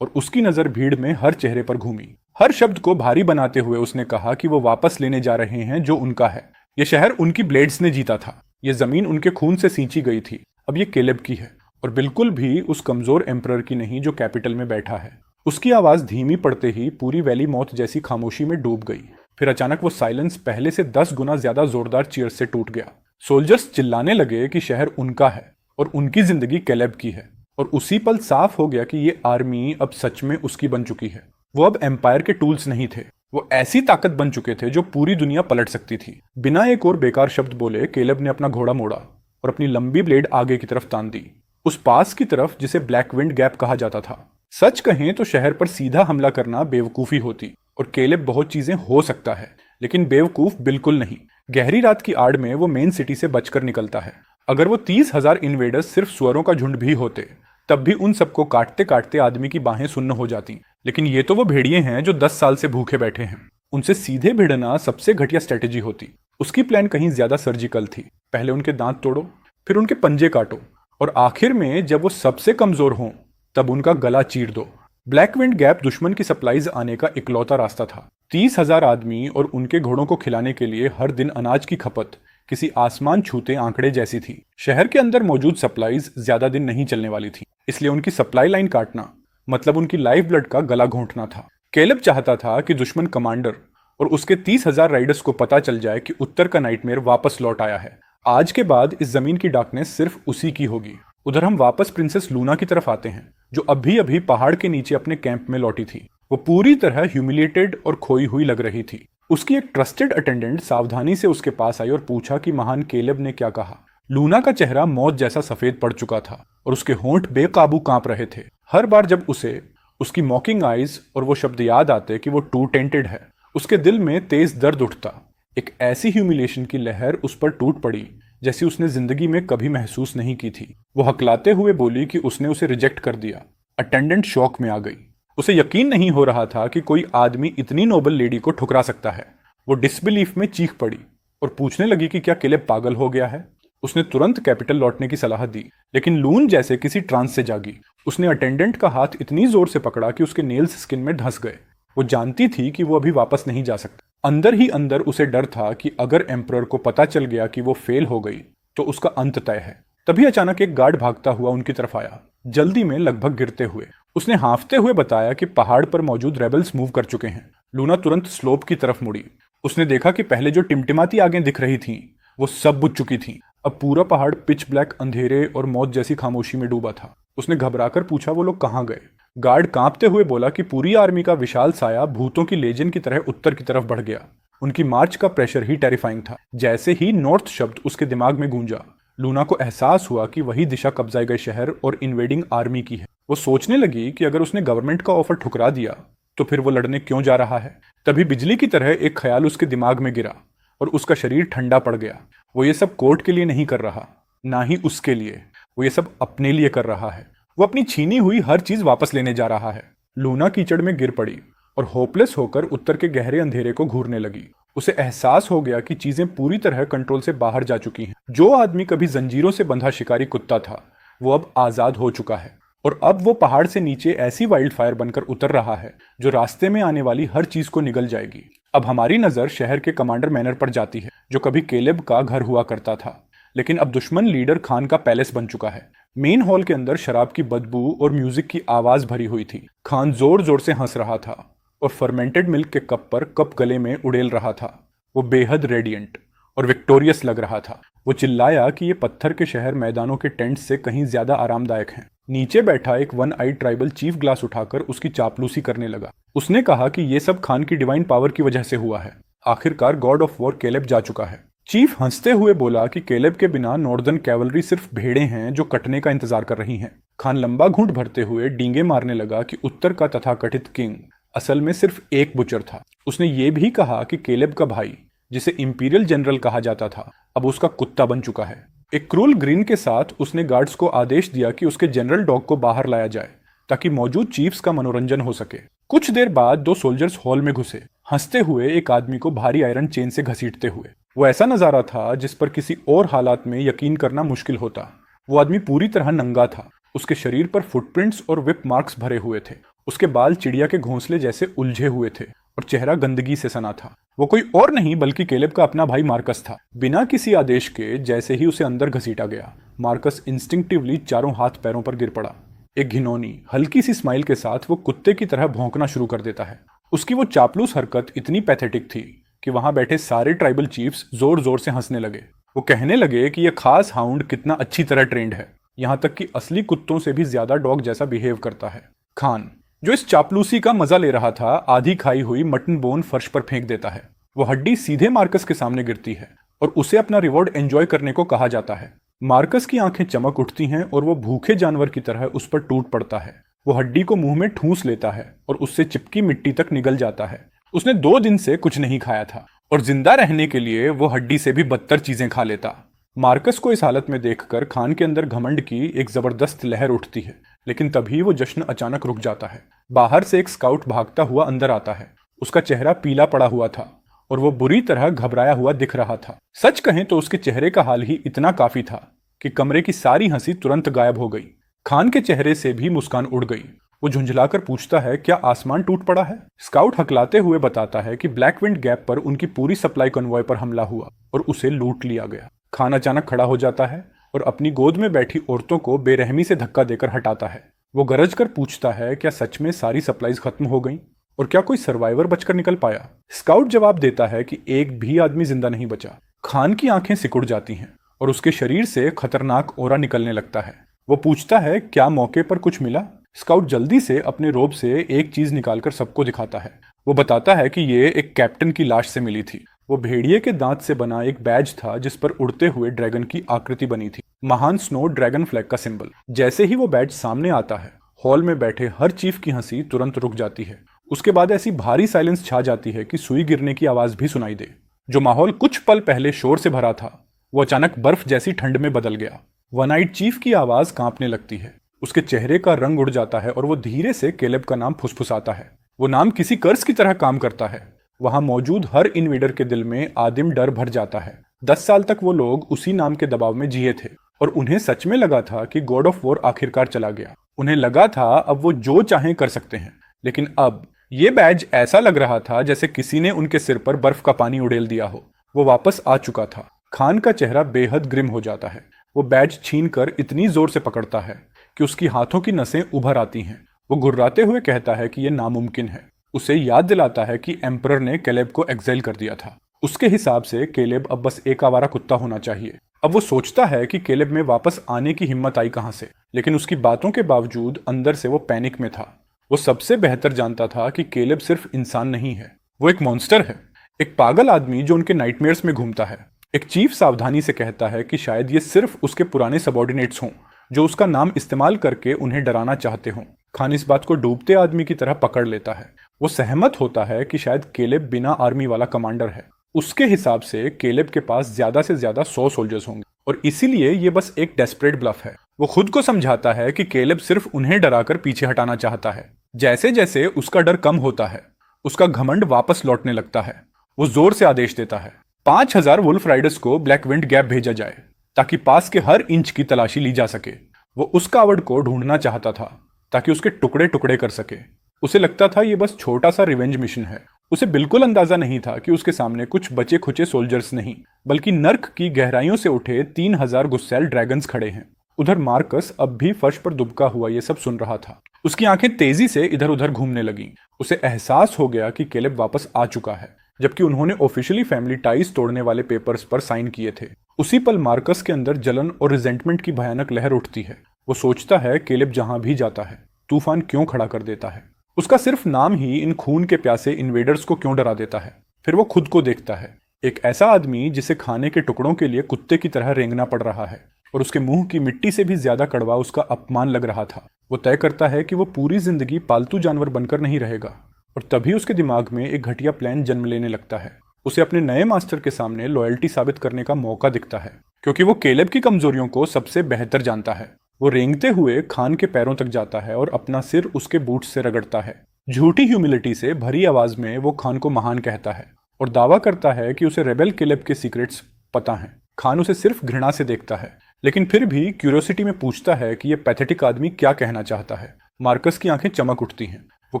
और उसकी नजर भीड़ में हर चेहरे पर घूमी। हर शब्द को भारी बनाते हुए उसने कहा कि वो वापस लेने जा रहे हैं जो उनका है। ये शहर उनकी ब्लेड्स ने जीता था, ये जमीन उनके खून से सींची गई थी, अब ये केलेब की है, और बिल्कुल भी उस कमजोर एम्परर की नहीं जो कैपिटल में बैठा है। उसकी आवाज धीमी पड़ते ही पूरी वैली मौत जैसी खामोशी में डूब गई। फिर अचानक वो साइलेंस पहले से 10 गुना ज्यादा जोरदार चीयर्स से टूट गया। सोल्जर्स चिल्लाने लगे कि शहर उनका है और उनकी जिंदगी केलेब की है, और उसी पल साफ हो गया कि ये आर्मी अब सच में उसकी बन चुकी है। वो अब एम्पायर के टूल्स नहीं थे, वो ऐसी ताकत बन चुके थे जो पूरी दुनिया पलट सकती थी। बिना एक और बेकार शब्द बोले केलेब ने अपना घोड़ा मोड़ा और अपनी लंबी ब्लेड आगे की तरफ तान दी, उस पास की तरफ जिसे ब्लैक विंड गैप कहा जाता था। सच कहें तो शहर पर सीधा हमला करना बेवकूफी होती, और केलेब बहुत चीजें हो सकता है लेकिन बेवकूफ बिल्कुल नहीं। गहरी रात की आड़ में वो मेन सिटी से बचकर निकलता है। अगर वो 30,000 इन्वेडर्स सिर्फ सुअरों का झुंड भी होते तब भी उन सबको काटते काटते आदमी की बाहें सुन्न हो जाती। लेकिन ये तो वो भेड़िए हैं जो 10 साल से भूखे बैठे हैं। उनसे सीधे भिड़ना सबसे घटिया स्ट्रेटेजी होती। उसकी प्लान कहीं ज्यादा सर्जिकल थी। पहले उनके दांत तोड़ो, फिर उनके पंजे काटो, और आखिर में जब वो सबसे कमजोर हों तब उनका गला चीर दो। ब्लैक विंड गैप दुश्मन की सप्लाईज आने का इकलौता रास्ता था। 30,000 आदमी और उनके घोड़ों को खिलाने के लिए हर दिन अनाज की खपत किसी आसमान छूते आंकड़े जैसी थी। शहर के अंदर मौजूद सप्लाईज ज्यादा दिन नहीं चलने वाली थी, इसलिए उनकी सप्लाई लाइन काटना मतलब उनकी लाइफ ब्लड का गला घोंटना था। केलेब चाहता था कि दुश्मन कमांडर और उसके 30,000 राइडर्स को पता चल जाए कि उत्तर का नाइटमेयर वापस लौट आया है। आज के बाद इस जमीन की डार्कनेस सिर्फ उसी की होगी। उधर हम वापस प्रिंसेस लूना की तरफ आते हैं, जो अभी अभी पहाड़ के नीचे अपने कैंप में लौटी थी। वो पूरी तरह ह्यूमिलिएटेड और खोई हुई लग रही थी। उसकी एक ट्रस्टेड अटेंडेंट सावधानी से उसके पास आई और पूछा कि महान केलेब ने क्या कहा। लूना का चेहरा मौत जैसा सफेद पड़ चुका था और उसके होंठ बेकाबू कांप रहे थे। हर बार जब उसे उसकी मॉकिंग आईज और वो शब्द याद आते कि वो टू टेंटेड है, उसके दिल में तेज दर्द उठता। एक ऐसी ह्यूमिलिएशन की लहर उस पर टूट पड़ी जैसी उसने जिंदगी में कभी महसूस नहीं की थी। वो हकलाते हुए बोली कि उसने उसे रिजेक्ट कर दिया। अटेंडेंट शॉक में आ गई। उसे यकीन नहीं हो रहा था कि कोई आदमी इतनी नोबल लेडी को ठुकरा सकता है। वो डिसबिलीफ में चीख पड़ी और पूछने लगी कि क्या केलेब पागल हो गया है। उसने तुरंत कैपिटल लौटने की सलाह दी, लेकिन लून जैसे किसी ट्रांस से जागी। उसने अटेंडेंट का हाथ इतनी जोर से पकड़ा कि उसके नेल्स स्किन में धंस गए। वो जानती थी कि वो अभी वापस नहीं जा सकता। अंदर ही अंदर उसे डर था कि अगर एम्परर को पता चल गया कि वो फेल हो गई तो उसका अंत तय है। तभी अचानक एक गार्ड भागता हुआ उनकी तरफ आया, जल्दी में लगभग गिरते हुए। उसने हांफते हुए बताया कि पहाड़ पर मौजूद रेबल्स मूव कर चुके हैं। लूना तुरंत स्लोप की तरफ मुड़ी। उसने देखा कि पहले जो टिमटिमाती आगें दिख रही थीं, वो सब बुझ चुकी थीं। अब पूरा पहाड़ पिच ब्लैक अंधेरे और मौत जैसी खामोशी में डूबा था। उसने घबराकर पूछा वो लोग कहाँ गए। गार्ड कांपते हुए बोला कि पूरी आर्मी का विशाल साया भूतों की लेजन की तरह उत्तर की तरफ बढ़ गया। उनकी मार्च का प्रेशर ही टेरिफाइंग था। जैसे ही नॉर्थ शब्द उसके दिमाग में गूंजा, लूना को एहसास हुआ कि वही दिशा कब्जाए गए शहर और इन्वेडिंग आर्मी की है। वो सोचने लगी कि अगर उसने गवर्नमेंट का ऑफर ठुकरा दिया तो फिर वो लड़ने क्यों जा रहा है। तभी बिजली की तरह एक ख्याल उसके दिमाग में गिरा और उसका शरीर ठंडा पड़ गया। वो ये सब कोर्ट के लिए नहीं कर रहा, ना ही उसके लिए, वो ये सब अपने लिए कर रहा है। वो अपनी छीनी हुई हर चीज वापस लेने जा रहा है। लूना कीचड़ में गिर पड़ी और होपलेस होकर उत्तर के गहरे अंधेरे को घूरने लगी। उसे एहसास हो गया कि चीजें पूरी तरह कंट्रोल से बाहर जा चुकी हैं। जो आदमी कभी जंजीरों से बंधा शिकारी कुत्ता था, वो अब आजाद हो चुका है और अब वो पहाड़ से नीचे ऐसी वाइल्ड फायर बनकर उतर रहा है जो रास्ते में आने वाली हर चीज को निगल जाएगी। अब हमारी नजर शहर के कमांडर मैनर पर जाती है, जो कभी केलेब का घर हुआ करता था, लेकिन अब दुश्मन लीडर खान का पैलेस बन चुका है। मेन हॉल के अंदर शराब की बदबू और म्यूजिक की आवाज भरी हुई थी। खान जोर जोर से हंस रहा था और फर्मेंटेड मिल्क के कप पर कप गले में उड़ेल रहा था। वो बेहद रेडियंट और विक्टोरियस लग रहा था। वो चिल्लाया कि ये पत्थर के शहर मैदानों के टेंट से कहीं ज्यादा आरामदायक हैं। नीचे बैठा एक one eyed tribal chief glass उठाकर उसकी चापलूसी करने लगा। उसने कहा कि ये सब खान की डिवाइन पावर की वजह से हुआ है। आखिरकार गॉड ऑफ वॉर केलेब जा चुका है। चीफ हंसते हुए बोला कि केलेब के बिना नॉर्दर्न कैवलरी सिर्फ भेड़े हैं जो कटने का इंतजार कर रही हैं। खान लंबा घूंट भरते हुए डींगे मारने लगा कि उत्तर का तथाकथित किंग असल में सिर्फ एक बुचर था। उसने ये भी कहा कि केलेब का भाई, जिसे इंपीरियल जनरल कहा जाता था, अब उसका कुत्ता बन चुका है। एक क्रूल ग्रीन के साथ उसने गार्ड्स को आदेश दिया कि उसके जनरल डॉग को बाहर लाया जाए ताकि मौजूद चीफ्स का मनोरंजन हो सके। कुछ देर बाद 2 सोल्जर्स हॉल में घुसे, हंसते हुए एक आदमी को भारी आयरन चेन से घसीटते हुए। वो ऐसा नजारा था जिस पर किसी और हालात में यकीन करना मुश्किल होता। वो आदमी पूरी तरह नंगा था। उसके शरीर पर फुटप्रिंट्स और विप मार्क्स भरे हुए थे। उसके बाल चिड़िया के घोंसले जैसे उलझे हुए थे और चेहरा गंदगी से सना था। वो कोई और नहीं बल्कि केलेब का अपना भाई मार्कस था। बिना किसी आदेश के जैसे ही उसे अंदर घसीटा गया, मार्कस इंस्टिंक्टिवली चारों हाथ पैरों पर गिर पड़ा। एक घिनौनी हल्की सी स्माइल के साथ वो कुत्ते की तरह भौंकना शुरू कर देता है। उसकी वो चापलूस हरकत इतनी पैथेटिक थी कि वहां बैठे सारे ट्राइबल चीफ्स जोर जोर से हंसने लगे। वो कहने लगे कि यह खास हाउंड कितना अच्छी तरह ट्रेंड है, यहां तक कि असली कुत्तों से भी ज्यादा डॉग जैसा बिहेव करता है। खान, जो इस चापलूसी का मजा ले रहा था, आधी खाई हुई मटन बोन फर्श पर फेंक देता है। वो हड्डी सीधे मार्कस के सामने गिरती है और उसे अपना रिवॉर्ड एंजॉय करने को कहा जाता है। मार्कस की आंखें चमक उठती हैं और वो भूखे जानवर की तरह उस पर टूट पड़ता है। वो हड्डी को मुंह में ठूंस लेता है और उससे चिपकी मिट्टी तक निगल जाता है। उसने 2 दिन से कुछ नहीं खाया था और जिंदा रहने के लिए वो हड्डी से भी बदतर चीजें खा लेता। मार्कस को इस हालत में देखकर खान के अंदर घमंड की एक जबरदस्त लहर उठती है, लेकिन तभी वो जश्न अचानक रुक जाता है। बाहर से एक स्काउट भागता हुआ अंदर आता है। उसका चेहरा पीला पड़ा हुआ था और वो बुरी तरह घबराया हुआ दिख रहा था। सच कहें तो उसके चेहरे का हाल ही इतना काफी था कि कमरे की सारी हंसी तुरंत गायब हो गई। खान के चेहरे से भी मुस्कान उड़ गई। वो झुंझलाकर पूछता है, क्या आसमान टूट पड़ा है? स्काउट हकलाते हुए बताता है कि ब्लैक विंड गैप पर उनकी पूरी सप्लाई कन्वॉय पर हमला हुआ और उसे लूट लिया गया। खान अचानक खड़ा हो जाता है और अपनी गोद में बैठी औरतों को बेरहमी से धक्का देकर हटाता है। वो गरज कर पूछता है, क्या सच में सारी सप्लाईज खत्म हो गई और क्या कोई सर्वाइवर बचकर निकल पाया? स्काउट जवाब देता है कि एक भी आदमी जिंदा नहीं बचा। खान की आंखें सिकुड़ जाती हैं और उसके शरीर से खतरनाक ओरा निकलने लगता है। वो पूछता है, क्या मौके पर कुछ मिला? स्काउट जल्दी से अपने रोब से एक चीज निकालकर सबको दिखाता है। वो बताता है कि ये एक कैप्टन की लाश से मिली थी। वो भेड़िए के दांत से बना एक बैज था जिस पर उड़ते हुए ड्रैगन की आकृति बनी थी, महान स्नो ड्रैगन फ्लैग का सिंबल। जैसे ही वो बैज सामने आता है, हॉल में बैठे हर चीफ की हंसी तुरंत रुक जाती है। उसके बाद ऐसी भारी साइलेंस छा जाती है कि सुई गिरने की आवाज भी सुनाई दे। जो माहौल कुछ पल पहले शोर से भरा था, वो अचानक बर्फ जैसी ठंड में बदल गया। वन आइड चीफ की आवाज कांपने लगती है। उसके चेहरे का रंग उड़ जाता है और वो धीरे से केलेब का नाम फुसफुसाता है। वो नाम किसी कर्ज की तरह काम करता है। वहां मौजूद हर इन्वेडर के दिल में आदिम डर भर जाता है। 10 साल तक वो लोग उसी नाम के दबाव में जिए थे और उन्हें सच में लगा था कि गॉड ऑफ वॉर आखिरकार चला गया। उन्हें लगा था अब वो जो चाहें कर सकते हैं, लेकिन अब ये बैज ऐसा लग रहा था जैसे किसी ने उनके सिर पर बर्फ का पानी उड़ेल दिया हो। वो वापस आ चुका था। खान का चेहरा बेहद ग्रिम हो जाता है। वो बैज छीनकर इतनी जोर से पकड़ता है कि उसकी हाथों की नसें उभर आती हैं। वो गुर्राते हुए कहता है कि यह नामुमकिन है। उसे याद दिलाता है कि एम्परर ने केलेब को एक्साइल कर दिया था। उसके हिसाब से केलेब अब बस एक आवारा कुत्ता होना चाहिए। अब वो सोचता है कि केलेब में वापस आने की हिम्मत आई कहां से, लेकिन उसकी बातों के बावजूद अंदर से वो पैनिक में था। वो सबसे बेहतर जानता था कि केलेब सिर्फ इंसान नहीं है, वो एक मॉन्स्टर है। एक पागल आदमी जो उनके नाइटमेयर्स में घूमता है। एक चीफ सावधानी से कहता है कि शायद ये सिर्फ उसके पुराने सबॉर्डिनेट्स हों जो उसका नाम इस्तेमाल करके उन्हें डराना चाहते हों। खान इस बात को डूबते आदमी की तरह पकड़ लेता है। वो सहमत होता है कि शायद केलेब बिना आर्मी वाला कमांडर है। उसके हिसाब से केलेब के पास ज्यादा से ज्यादा 100 सोल्जर्स होंगे और इसीलिए ये बस एक डेस्परेट ब्लफ है। वो खुद को समझाता है कि केलेब सिर्फ उन्हें डराकर पीछे हटाना चाहता है। जैसे जैसे उसका डर कम होता है, उसका घमंड वापस लौटने लगता है। वो जोर से आदेश देता है 5000 वुल्फ राइडर्स को ब्लैक विंड गैप भेजा जाए ताकि पास के हर इंच की तलाशी ली जा सके। वो उस कावड़ को ढूंढना चाहता था ताकि उसके टुकड़े टुकड़े कर सके। उसे लगता था ये बस छोटा सा रिवेंज मिशन है। उसे बिल्कुल अंदाजा नहीं था कि उसके सामने कुछ बचे खुचे सोल्जर्स नहीं बल्कि नर्क की गहराइयों से उठे 3000 गुस्सैल ड्रैगन्स खड़े हैं। उधर मार्कस अब भी फर्श पर दुबका हुआ ये सब सुन रहा था। उसकी आंखें तेजी से इधर उधर घूमने लगीं। उसे एहसास हो गया कि केलेब वापस आ चुका है, जबकि उन्होंने ऑफिशियली फैमिली टाइज तोड़ने वाले पेपर्स पर साइन किए थे। उसी पल मार्कस के अंदर जलन और रिजेंटमेंट की भयानक लहर उठती है। वो सोचता है केलेब जहां भी जाता है तूफान क्यों खड़ा कर देता है। उसका सिर्फ नाम ही इन खून के प्यासे इन्वेडर्स को क्यों डरा देता है। फिर वो खुद को देखता है, एक ऐसा आदमी जिसे खाने के टुकड़ों के लिए कुत्ते की तरह रेंगना पड़ रहा है और उसके मुंह की मिट्टी से भी ज्यादा कड़वा उसका अपमान लग रहा था। वो तय करता है कि वो पूरी जिंदगी पालतू जानवर बनकर नहीं रहेगा और तभी उसके दिमाग में एक घटिया प्लान जन्म लेने लगता है। उसे अपने नए मास्टर के सामने लॉयल्टी साबित करने का मौका दिखता है क्योंकि वो केलेब की कमजोरियों को सबसे बेहतर जानता है। वो रेंगते हुए खान के पैरों तक जाता है और अपना सिर उसके बूट से रगड़ता है। झूठी ह्यूमिलिटी से भरी आवाज में वो खान को महान कहता है और दावा करता है कि उसे रेबेल केलेब के सीक्रेट्स पता हैं। खान उसे सिर्फ घृणा से देखता है, लेकिन फिर भी क्यूरियोसिटी में पूछता है कि यह पैथेटिक आदमी क्या कहना चाहता है। मार्कस की आंखें चमक उठती हैं। वो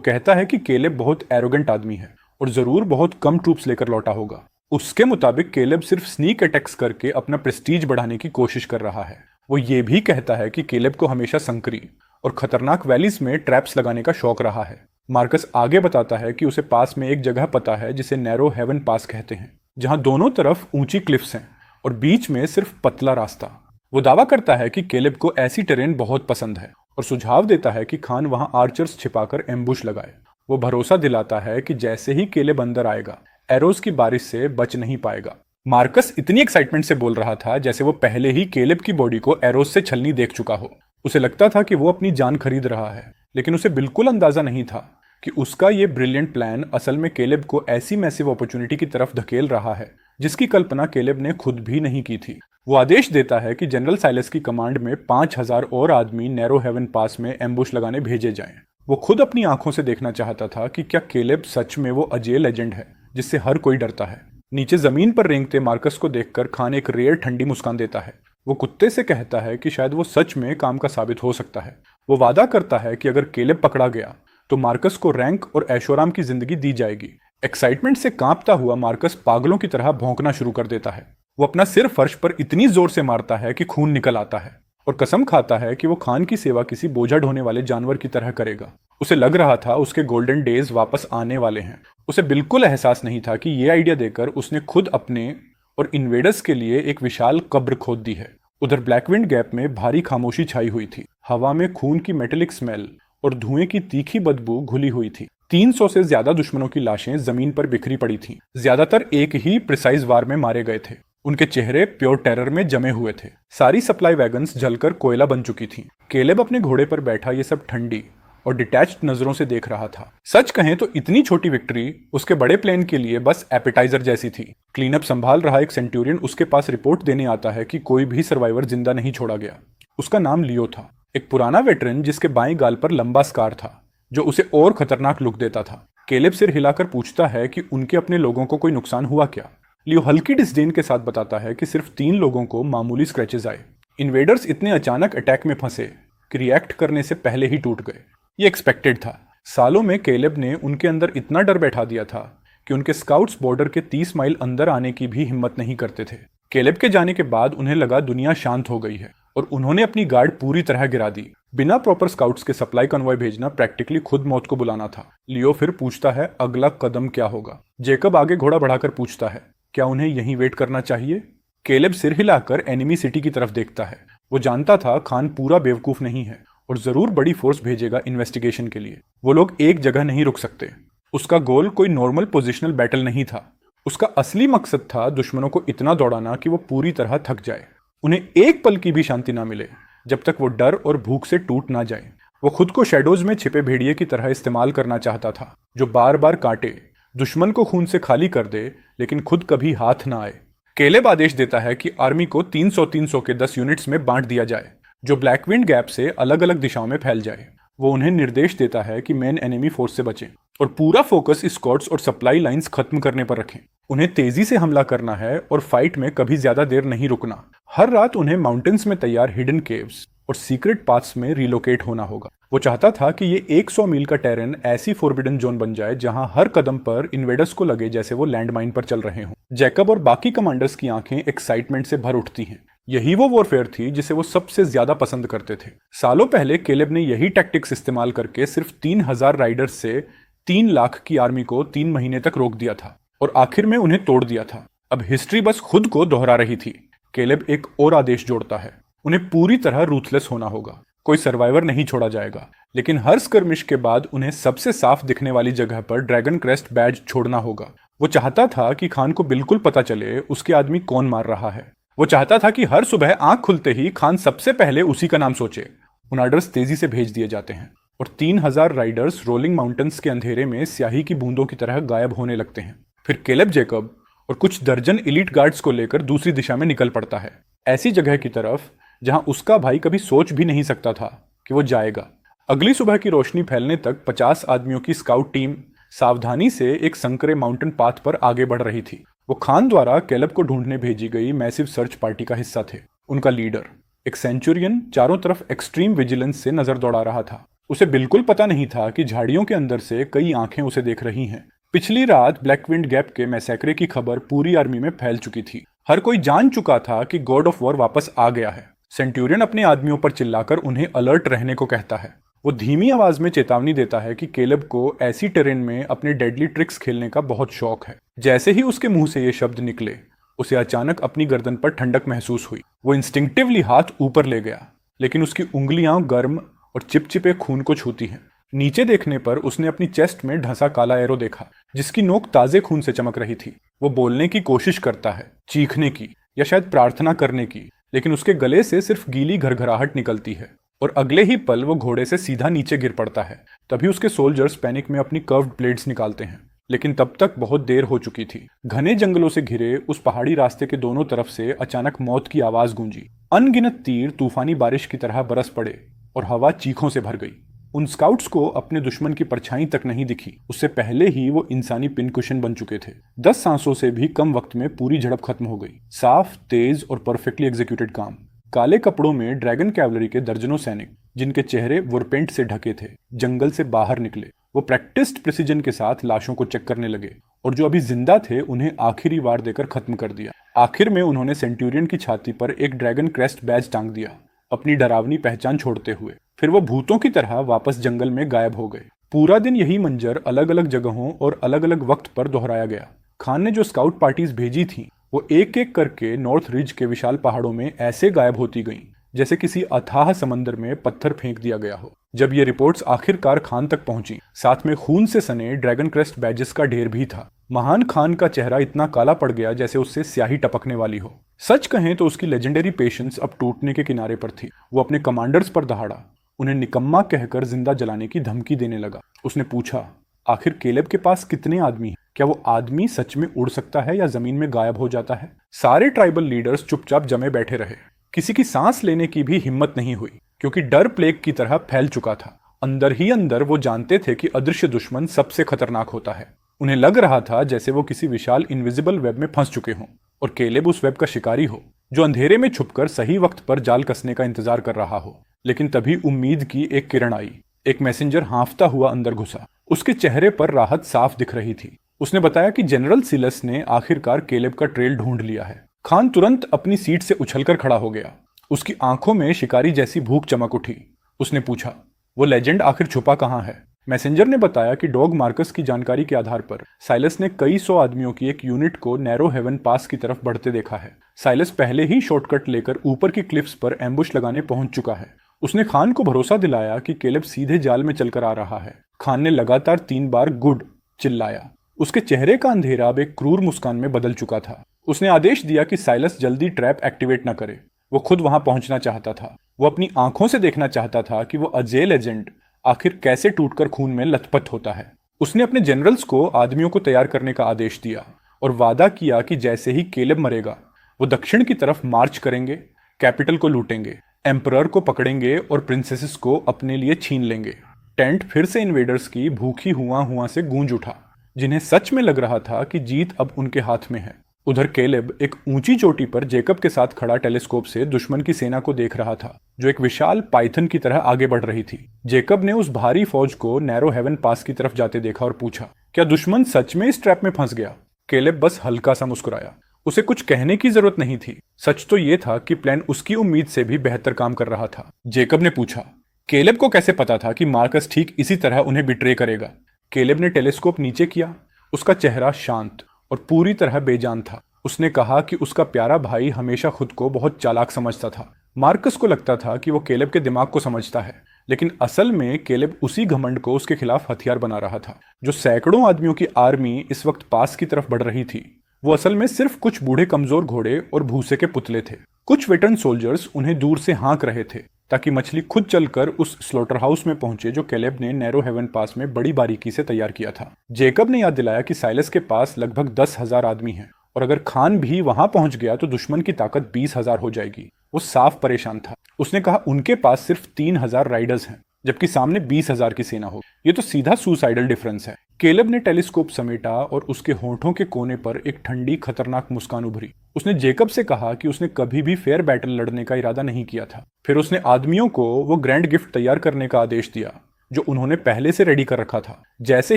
कहता है कि केलेब बहुत एरोगेंट आदमी है और जरूर बहुत कम ट्रूप्स लेकर लौटा होगा। उसके मुताबिक केलेब सिर्फ स्नीक अटैक्स करके अपना प्रेस्टीज बढ़ाने की कोशिश कर रहा है। वो ये भी कहता है कि केलेब को हमेशा संकरी और खतरनाक वैलीज में ट्रैप्स लगाने का शौक रहा है। मार्कस आगे बताता है कि उसे पास में एक जगह पता है जिसे नैरो हेवन पास कहते हैं, जहां दोनों तरफ ऊंची क्लिफ्स हैं और बीच में सिर्फ पतला रास्ता। वो दावा करता है कि केलेब को ऐसी टेरेन बहुत पसंद है और सुझाव देता है कि खान वहां आर्चर्स छिपाकर एम्बुश लगाए। वो भरोसा दिलाता है कि जैसे ही केलेब अंदर आएगा एरोज की बारिश से बच नहीं पाएगा। मार्कस इतनी एक्साइटमेंट से बोल रहा था जैसे वो पहले ही केलेब की बॉडी को एरोज से छलनी देख चुका हो। उसे लगता था कि वो अपनी जान खरीद रहा है, लेकिन उसे बिल्कुल अंदाजा नहीं था कि उसका ये ब्रिलियंट प्लान असल में केलेब को ऐसी मैसिव अपॉर्चुनिटी की तरफ धकेल रहा है जिसकी कल्पना केलेब ने खुद भी नहीं की थी। वो आदेश देता है कि जनरल साइलस की कमांड में 5000 और आदमी नैरो हेवन पास में एम्बुश लगाने भेजे जाएं। वो खुद अपनी आंखों से देखना चाहता था कि क्या केलेब सच में वो अजय लेजेंड है जिससे हर कोई डरता है। नीचे जमीन पर रेंगते मार्कस को देखकर खान एक रेयर ठंडी मुस्कान देता है। वो कुत्ते से कहता है कि शायद वो सच में काम का साबित हो सकता है। वो वादा करता है कि अगर केलेब पकड़ा गया तो मार्कस को रैंक और ऐशोराम की जिंदगी दी जाएगी। एक्साइटमेंट से कांपता हुआ मार्कस पागलों की तरह भौंकना शुरू कर देता है। वो अपना सिर फर्श पर इतनी जोर से मारता है कि खून निकल आता है और कसम खाता है कि वो खान की सेवा किसी बोझा ढोने वाले जानवर की तरह करेगा। उसे लग रहा था उसके गोल्डन डेज वापस आने वाले हैं। उसे बिल्कुल एहसास नहीं था कि ये आइडिया देकर उसने खुद अपने और इन्वेडर्स के लिए एक विशाल कब्र खोद दी है। उधर ब्लैकविंड गैप में भारी खामोशी छाई हुई थी। हवा में खून की मेटेलिक स्मेल और धुएं की तीखी बदबू घुली हुई थी। 300 से ज्यादा दुश्मनों की लाशें जमीन पर बिखरी पड़ी थीं। ज्यादातर एक ही प्रिसाइज वार में मारे गए थे। उनके चेहरे प्योर टेरर में जमे हुए थे। सारी सप्लाई वैगन्स जलकर कोयला बन चुकी थीं। केलेब अपने घोड़े पर बैठा ये सब ठंडी और डिटैच्ड नजरों से देख रहा था। सच कहें तो इतनी छोटी विक्ट्री उसके बड़े प्लान के लिए बस एपेटाइजर जैसी थी। क्लीनअप संभाल रहा एक सेंट्यूरियन उसके पास रिपोर्ट देने आता है कि कोई भी सर्वाइवर जिंदा नहीं छोड़ा गया। उसका नाम लियो था, एक पुराना वेटरन जिसके बाएं गाल पर लंबा स्कार था जो उसे और खतरनाक लुक देता था। केलेब सिर हिलाकर पूछता है कि उनके अपने लोगों को कोई नुकसान हुआ क्या। लियो हल्की डिस्डेन के साथ बताता है कि सिर्फ 3 लोगों को मामूली स्क्रैचेस आए। इन्वेडर्स इतने अचानक अटैक में फंसे कि रिएक्ट करने से पहले ही टूट गए। ये एक्सपेक्टेड था। सालों में केलेब ने उनके अंदर इतना डर बैठा दिया था कि उनके स्काउट्स बॉर्डर के 30 माइल अंदर आने की भी हिम्मत नहीं करते थे। केलेब के जाने के बाद उन्हें लगा दुनिया शांत हो गई है और उन्होंने अपनी गार्ड पूरी तरह गिरा दी। बिना प्रॉपर स्काउट्स के सप्लाई कन्वॉय भेजना प्रैक्टिकली खुद मौत को बुलाना था। लियो फिर पूछता है अगला कदम क्या होगा। जेकब आगे घोड़ा बढ़ाकर पूछता है क्या उन्हें यहीं वेट करना चाहिए। केलेब सिर हिलाकर एनिमी सिटी की तरफ देखता है। वो जानता था खान पूरा बेवकूफ नहीं है और जरूर बड़ी फोर्स भेजेगा इन्वेस्टिगेशन के लिए। वो लोग एक जगह नहीं रुक सकते। उसका गोल कोई नॉर्मल पोजिशनल बैटल नहीं था। उसका असली मकसद था दुश्मनों को इतना दौड़ाना कि वो पूरी तरह थक जाए, उन्हें एक पल की भी शांति ना मिले जब तक वो डर और भूख से टूट ना जाए। वो खुद को शैडोज में छिपे भेड़िए की तरह इस्तेमाल करना चाहता था, जो बार बार काटे, दुश्मन को खून से खाली कर दे, लेकिन खुद कभी हाथ ना आए। केलेब आदेश देता है कि आर्मी को 300-300 के 10 यूनिट्स में बांट दिया जाए, जो ब्लैकविंड गैप से अलग अलग दिशाओं में फैल जाए। वो उन्हें निर्देश देता है कि मेन एनिमी फोर्स से बचें और पूरा फोकस स्क्वाड्स और सप्लाई लाइंस खत्म करने पर रखें। उन्हें तेजी से हमला करना है और फाइट में कभी ज्यादा देर नहीं रुकना। हर रात उन्हें माउंटेन्स में तैयार हिडन केव्स और सीक्रेट पाथ्स में रिलोकेट होना होगा। वो चाहता था कि ये 100 मील का टेरेन ऐसी फोरबिडन जोन बन जाए जहां हर कदम पर इन्वेडर्स को लगे जैसे वो लैंडमाइन पर चल रहे हों। जैकब और बाकी कमांडर्स की आंखें एक्साइटमेंट से भर उठती हैं। यही वो वॉरफेयर थी जिसे वो सबसे ज्यादा पसंद करते थे। सालों पहले केलेब ने यही टैक्टिक्स इस्तेमाल करके सिर्फ 3000 राइडर्स से 3 लाख की आर्मी को 3 महीने तक रोक दिया था और आखिर में उन्हें तोड़ दिया था। अब हिस्ट्री बस खुद को दोहरा रही थी। केलेब एक और आदेश जोड़ता है, उन्हें पूरी तरह रूथलेस होना होगा। कोई सर्वाइवर नहीं छोड़ा जाएगा, लेकिन हर स्कर्मिश के बाद उन्हें सबसे साफ दिखने वाली जगह पर ड्रैगन क्रेस्ट बैज छोड़ना होगा। वो चाहता था कि खान को बिल्कुल पता चले उसके आदमी कौन मार रहा है। वो चाहता था कि हर सुबह आंख खुलते ही खान सबसे पहले उसी का नाम सोचे। उन ऑर्डर्स तेजी से भेज दिए जाते हैं और 3000 राइडर्स रोलिंग माउंटेन्स के अंधेरे में स्याही की बूंदों की तरह गायब होने लगते हैं। फिर केलेब जैकब और कुछ दर्जन एलीट गार्ड्स को लेकर दूसरी दिशा में निकल पड़ता है, ऐसी जगह की तरफ जहां उसका भाई कभी सोच भी नहीं सकता था कि वो जाएगा। अगली सुबह की रोशनी फैलने तक 50 आदमियों की स्काउट टीम सावधानी से एक संकरे माउंटेन पाथ पर आगे बढ़ रही थी। वो खान द्वारा केलेब को ढूंढने भेजी गई मैसिव सर्च पार्टी का हिस्सा थे। उनका लीडर, एक सेंचुरियन, चारों तरफ एक्सट्रीम विजिलेंस से नजर दौड़ा रहा था। उसे बिल्कुल पता नहीं था कि झाड़ियों के अंदर से कई आंखें उसे देख रही हैं। पिछली रात ब्लैकविंड गैप के मैसेक्रे की खबर पूरी आर्मी में फैल चुकी थी। हर कोई जान चुका था कि गॉड ऑफ वॉर वापस आ गया है। सेंटूरियन अपने आदमियों पर चिल्लाकर उन्हें अलर्ट रहने को कहता है। वो धीमी आवाज में चेतावनी देता है कि केलेब को ऐसी टेरेन में अपने डेडली ट्रिक्स खेलने का बहुत शौक है। जैसे ही उसके मुंह से ये शब्द निकले, उसे अचानक अपनी गर्दन पर ठंडक महसूस हुई। वो इंस्टिंक्टिवली हाथ ऊपर ले गया, लेकिन उसकी उंगलियां गर्म और चिपचिपे खून को छूती हैं। नीचे देखने पर उसने अपनी चेस्ट में ढसा काला एरो देखा, जिसकी नोक ताजे खून से चमक रही थी। वो बोलने की कोशिश करता है, चीखने की या शायद प्रार्थना करने की, लेकिन उसके गले से सिर्फ गीली घरघराहट निकलती है और अगले ही पल वो घोड़े से सीधा नीचे गिर पड़ता है। तभी उसके सोल्जर्स पैनिक में अपनी कर्व्ड ब्लेड्स निकालते हैं, लेकिन तब तक बहुत देर हो चुकी थी। घने जंगलों से घिरे उस पहाड़ी रास्ते के दोनों तरफ से अचानक मौत की आवाज गूंजी। अनगिनत तीर तूफानी बारिश की तरह बरस पड़े और हवा चीखों से भर गई। उन स्काउट्स को अपने दुश्मन की परछाई तक नहीं दिखी। उससे पहले ही वो इंसानी पिनकुशन बन चुके थे। 10 सांसों से भी कम वक्त में पूरी झड़प खत्म हो गई। साफ, तेज और परफेक्टली एग्जीक्यूटेड काम। काले कपड़ों में ड्रैगन कैवलरी के दर्जनों सैनिक, जिनके चेहरे वुरपेंट से ढके थे, जंगल से बाहर निकले। वो प्रैक्टिस्ड प्रिसीजन के साथ लाशों को चेक करने लगे और जो अभी जिंदा थे उन्हें आखिरी वार देकर खत्म कर दिया। आखिर में उन्होंने सेंटूरियन की छाती पर एक ड्रैगन क्रेस्ट बैज टांग दिया, अपनी डरावनी पहचान छोड़ते हुए। फिर वो भूतों की तरह वापस जंगल में गायब हो गए। पूरा दिन यही मंजर अलग अलग जगहों और अलग अलग वक्त पर दोहराया गया। खान ने जो स्काउट पार्टीज भेजी थी, वो एक एक करके नॉर्थ रिज के विशाल पहाड़ों में ऐसे गायब होती गईं जैसे किसी अथाह समंदर में पत्थर फेंक दिया गया हो। जब ये रिपोर्ट्स आखिरकार खान तक पहुंची, साथ में खून से सने ड्रैगन क्रेस्ट बैजेस का ढेर भी था। महान खान का चेहरा इतना काला पड़ गया जैसे उससे स्याही टपकने वाली हो। सच कहें तो उसकी लेजेंडरी पेशेंस अब टूटने के किनारे पर थी। वो अपने कमांडर्स पर दहाड़ा, उन्हें निकम्मा कहकर जिंदा जलाने की धमकी देने लगा। उसने पूछा, आखिर केलेब के पास कितने आदमी हैं? क्या वो आदमी सच में उड़ सकता है या जमीन में गायब हो जाता है? सारे ट्राइबल लीडर्स चुपचाप जमे बैठे रहे। किसी की सांस लेने की भी हिम्मत नहीं हुई, क्योंकि डर प्लेग की तरह फैल चुका था। अंदर ही अंदर वो जानते थे कि अदृश्य दुश्मन सबसे खतरनाक होता है। उन्हें लग रहा था जैसे वो किसी विशाल इनविजिबल वेब में फंस चुके हों और केलेब उस वेब का शिकारी हो, जो अंधेरे में छुपकर सही वक्त पर जाल कसने का इंतजार कर रहा हो। लेकिन तभी उम्मीद की एक किरण आई। एक मैसेंजर हांफता हुआ अंदर घुसा। उसके चेहरे पर राहत साफ दिख रही थी। उसने बताया कि जनरल सिलस ने आखिरकार केलेब का ट्रेल ढूंढ लिया है। खान तुरंत अपनी सीट से उछलकर खड़ा हो गया। उसकी आंखों में शिकारी जैसी भूख चमक उठी। उसने पूछा, वो लेजेंड आखिर छुपा कहाँ है? मैसेंजर ने बताया कि डॉग मार्कस की जानकारी के आधार पर साइलस ने कई 100 आदमियों की एक यूनिट को नैरो हेवन पास की तरफ बढ़ते देखा है। साइलस पहले ही शॉर्टकट लेकर ऊपर की क्लिफ्स पर एम्बुश लगाने पहुंच चुका है। उसने खान को भरोसा दिलाया कि केलेब सीधे जाल में चलकर आ रहा है। खान ने लगातार 3 बार गुड चिल्लाया उसके चेहरे का अंधेरा अब एक क्रूर मुस्कान में बदल चुका था। उसने आदेश दिया कि साइलस जल्दी ट्रैप एक्टिवेट न करे। वो खुद वहां पहुंचना चाहता था। वो अपनी आंखों से देखना चाहता था कि वो अजेल एजेंट आखिर कैसे टूटकर खून में लथपथ होता है। उसने अपने जनरल्स को आदमियों को तैयार करने का आदेश दिया और वादा किया कि जैसे ही केलेब मरेगा वो दक्षिण की तरफ मार्च करेंगे, कैपिटल को लूटेंगे, एम्परर को पकड़ेंगे और प्रिंसेसेस को अपने लिए छीन लेंगे। टेंट फिर से इन्वेडर्स की भूखी हुआ से गूंज उठा, जिन्हें सच में लग रहा था कि जीत अब उनके हाथ में है। उधर केलेब एक ऊंची चोटी पर जेकब के साथ खड़ा टेलीस्कोप से दुश्मन की सेना को देख रहा था, जो एक विशाल पाइथन की तरह आगे बढ़ रही थी। जेकब ने उस भारी फौज को नैरो हेवन पास की तरफ जाते देखा और पूछा, क्या दुश्मन सच में इस ट्रैप में फंस गया? केलेब बस हल्का सा मुस्कुराया। उसे कुछ कहने की जरूरत नहीं थी। सच तो यह था कि प्लान उसकी उम्मीद से भी बेहतर काम कर रहा था। जेकब ने पूछा, केलेब को कैसे पता था कि मार्कस ठीक इसी तरह उन्हें बिट्रे करेगा? केलेब ने टेलीस्कोप नीचे किया। उसका चेहरा शांत और पूरी तरह बेजान था। उसने कहा कि उसका प्यारा भाई हमेशा खुद को बहुत चालाक समझता था। मार्कस को लगता था कि वो केलेब के दिमाग को समझता है, लेकिन असल में केलेब उसी घमंड को उसके खिलाफ हथियार बना रहा था। जो सैकड़ों आदमियों की आर्मी इस वक्त पास की तरफ बढ़ रही थी, वो असल में सिर्फ कुछ बूढ़े कमजोर घोड़े और भूसे के पुतले थे। कुछ वेटरन सोल्जर्स उन्हें दूर से हाँक रहे थे ताकि मछली खुद चलकर उस स्लॉटर हाउस में पहुंचे जो केलेब ने नैरो हेवन पास में बड़ी बारीकी से तैयार किया था। जेकब ने याद दिलाया कि साइलस के पास लगभग 10,000 आदमी हैं और अगर खान भी वहां पहुंच गया तो दुश्मन की ताकत 20,000 हो जाएगी। वो साफ परेशान था। उसने कहा उनके पास सिर्फ 3,000 राइडर्स हैं, जबकि सामने 20,000 की सेना हो। ये तो सीधा सुसाइडल डिफरेंस है। केलेब ने टेलीस्कोप समेटा और उसके होंठों के कोने पर एक ठंडी खतरनाक मुस्कान उभरी। उसने जेकब से कहा कि उसने कभी भी फेयर बैटल लड़ने का इरादा नहीं किया था। फिर उसने आदमियों को वो ग्रैंड गिफ्ट तैयार करने का आदेश दिया जो उन्होंने पहले से रेडी कर रखा था। जैसे